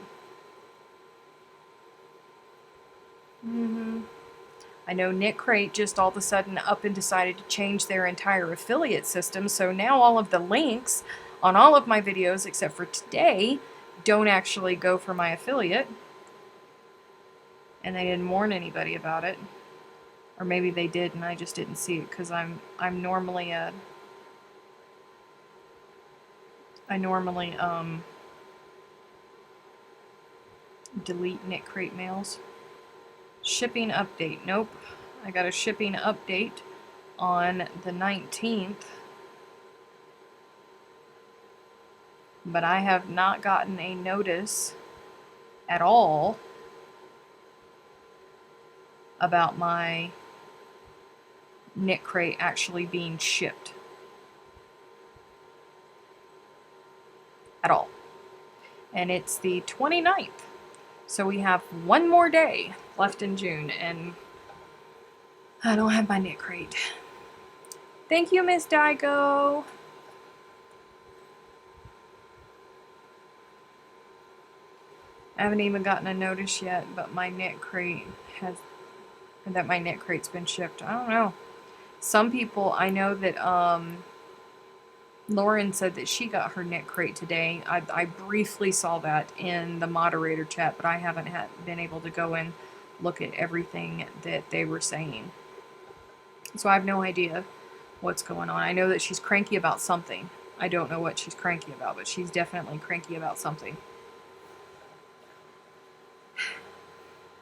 I know Knit Crate just all of a sudden up and decided to change their entire affiliate system, so now all of the links on all of my videos, except for today, don't actually go for my affiliate. And they didn't warn anybody about it. Or maybe they did and I just didn't see it, because I normally delete Knit Crate mails. Shipping update. Nope. I got a shipping update on the 19th. But I have not gotten a notice at all about my Knit Crate actually being shipped. At all. And it's the 29th. So we have one more day left in June, and I don't have my Knit Crate. Thank you, Miss Daigo. I haven't even gotten a notice yet, but my Knit Crate that my Knit Crate's been shipped. I don't know. Some people, I know that Lauren said that she got her Knit Crate today. I briefly saw that in the moderator chat, but I haven't been able to go and look at everything that they were saying. So I have no idea what's going on. I know that she's cranky about something. I don't know what she's cranky about, but she's definitely cranky about something.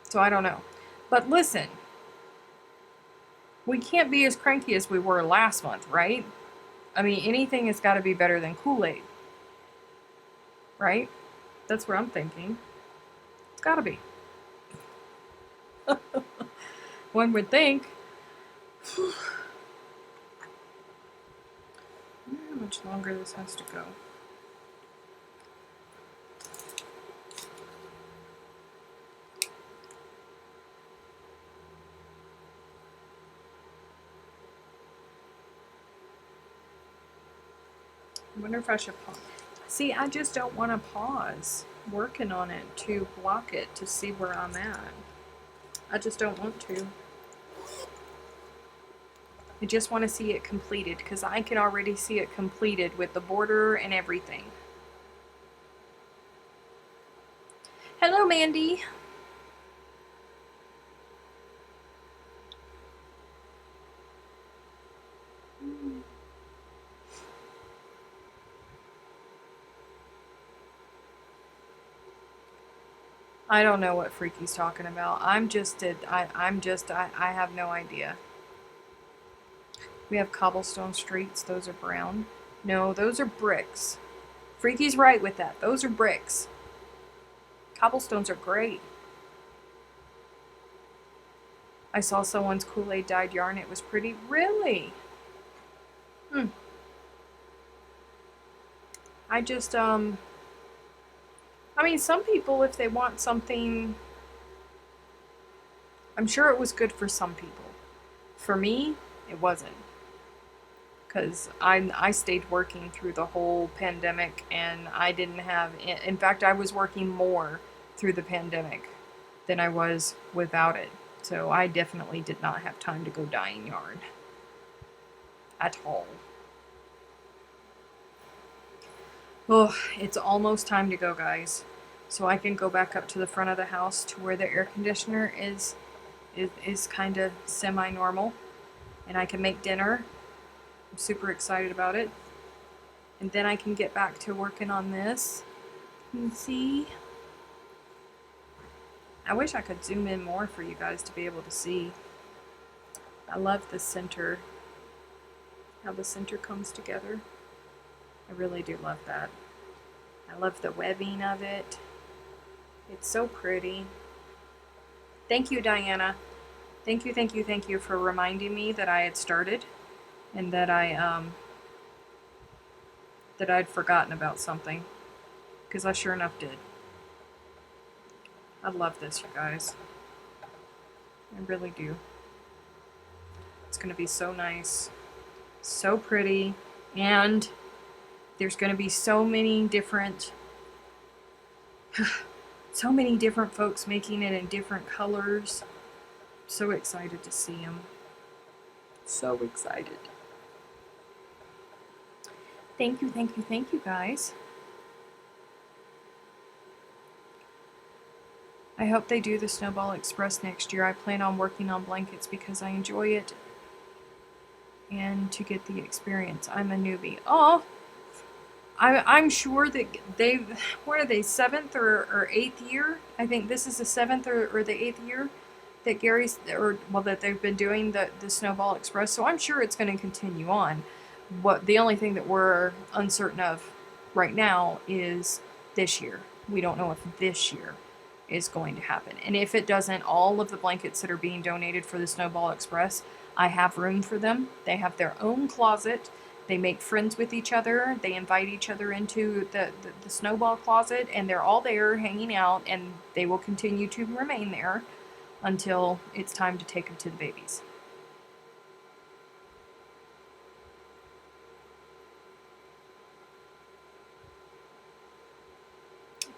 So I don't know. But listen, we can't be as cranky as we were last month, right? I mean, anything has got to be better than Kool-Aid. Right? That's what I'm thinking. It's got to be. One would think. I wonder how much longer this has to go. I wonder if I should pause. See, I just don't want to pause working on it to block it to see where I'm at. I just don't want to. I just want to see it completed, because I can already see it completed with the border and everything. Hello, Mandy. I don't know what Freaky's talking about. I have no idea. We have cobblestone streets. Those are brown. No, those are bricks. Freaky's right with that. Those are bricks. Cobblestones are great. I saw someone's Kool-Aid dyed yarn. It was pretty. Really? I just, I mean, some people, if they want something, I'm sure it was good for some people. For me, it wasn't. Because I stayed working through the whole pandemic, and I didn't have, in fact, I was working more through the pandemic than I was without it. So I definitely did not have time to go dyeing yarn. At all. Oh, it's almost time to go, guys. So I can go back up to the front of the house to where the air conditioner is kind of semi-normal. And I can make dinner. I'm super excited about it. And then I can get back to working on this. You can see. I wish I could zoom in more for you guys to be able to see. I love the center. How the center comes together. I really do love that. I love the webbing of it. It's so pretty. Thank you, Diana. Thank you for reminding me that I had started and that I'd forgotten about something, because I sure enough did. I love this, you guys. I really do. It's going to be so nice, so pretty, and there's going to be so many different folks making it in different colors. So excited to see them. So excited. Thank you, guys. I hope they do the Snowball Express next year. I plan on working on blankets because I enjoy it and to get the experience. I'm a newbie. Oh, I'm sure that what are they, 7th or 8th year? I think this is the 7th or the 8th year that that they've been doing the Snowball Express. So I'm sure it's going to continue on. The only thing that we're uncertain of right now is this year. We don't know if this year is going to happen. And if it doesn't, all of the blankets that are being donated for the Snowball Express, I have room for them. They have their own closet. They make friends with each other. They invite each other into the Snowball closet, and they're all there hanging out, and they will continue to remain there until it's time to take them to the babies.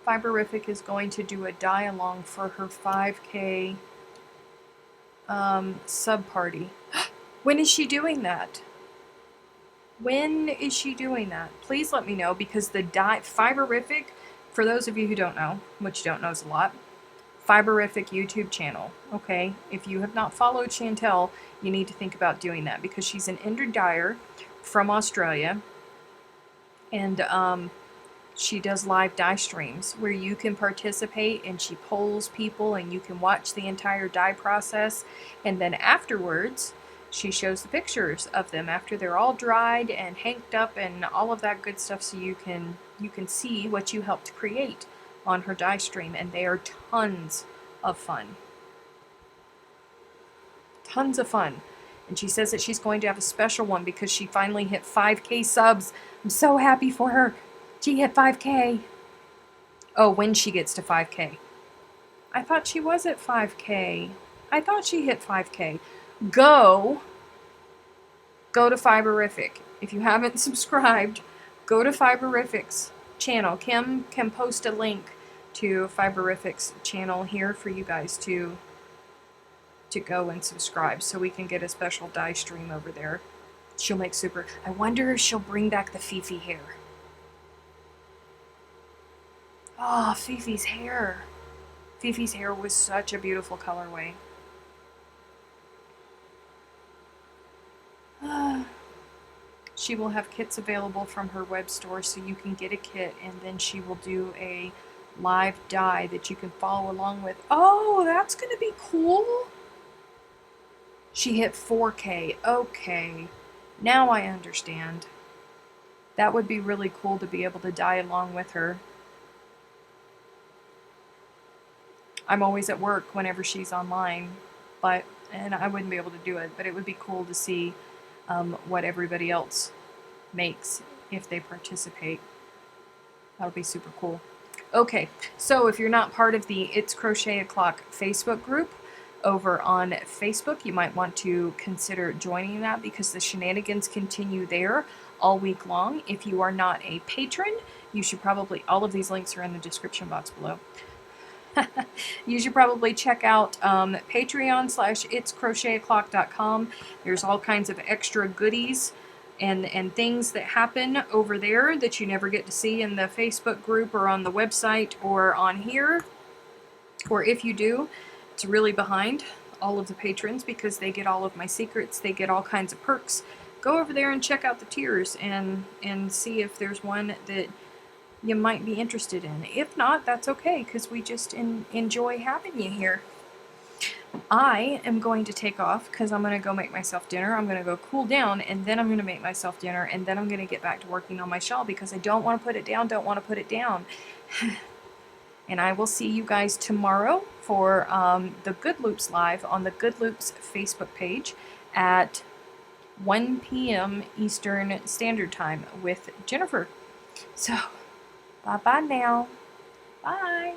Fiberific is going to do a dye-along for her 5K sub party. When is she doing that? When is she doing that? Please let me know, because the Fiberific, for those of you who don't know, which don't know is a lot, Fiberific YouTube channel, okay? If you have not followed Chantel, you need to think about doing that, because she's an indie dyer from Australia, and she does live dye streams where you can participate, and she polls people and you can watch the entire dye process, and then afterwards she shows the pictures of them after they're all dried and hanked up and all of that good stuff, so you can see what you helped create on her dye stream, and they are tons of fun. Tons of fun. And she says that she's going to have a special one because she finally hit 5K subs. I'm so happy for her. She hit 5K. Oh, when she gets to 5K. I thought she was at 5K. I thought she hit 5K. Go to Fiberific. If you haven't subscribed, go to Fiberific's channel. Kim can post a link to Fiberific's channel here for you guys to go and subscribe, so we can get a special dye stream over there. She'll make super... I wonder if she'll bring back the Fifi hair. Oh, Fifi's hair. Fifi's hair was such a beautiful colorway. She will have kits available from her web store, so you can get a kit, and then she will do a live die that you can follow along with. Oh, that's going to be cool. She hit 4K. Okay, now I understand. That would be really cool to be able to die along with her. I'm always at work whenever she's online, and I wouldn't be able to do it, but it would be cool to see what everybody else makes if they participate. That would be super cool. Okay, so if you're not part of the It's Crochet O'Clock Facebook group over on Facebook, you might want to consider joining that because the shenanigans continue there all week long. If you are not a patron, you should probably, all of these links are in the description box below. You should probably check out Patreon/itscrochetoclock.com. There's all kinds of extra goodies and things that happen over there that you never get to see in the Facebook group or on the website or on here. Or if you do, it's really behind all of the patrons because they get all of my secrets. They get all kinds of perks. Go over there and check out the tiers and see if there's one that you might be interested in. If not, that's okay, because we just enjoy having you here. I am going to take off because I'm going to go make myself dinner. I'm going to go cool down, and then I'm going to make myself dinner, and then I'm going to get back to working on my shawl because I don't want to put it down, And I will see you guys tomorrow for the Good Loops Live on the Good Loops Facebook page at 1 p.m. Eastern Standard Time with Jennifer. So, bye-bye now. Bye.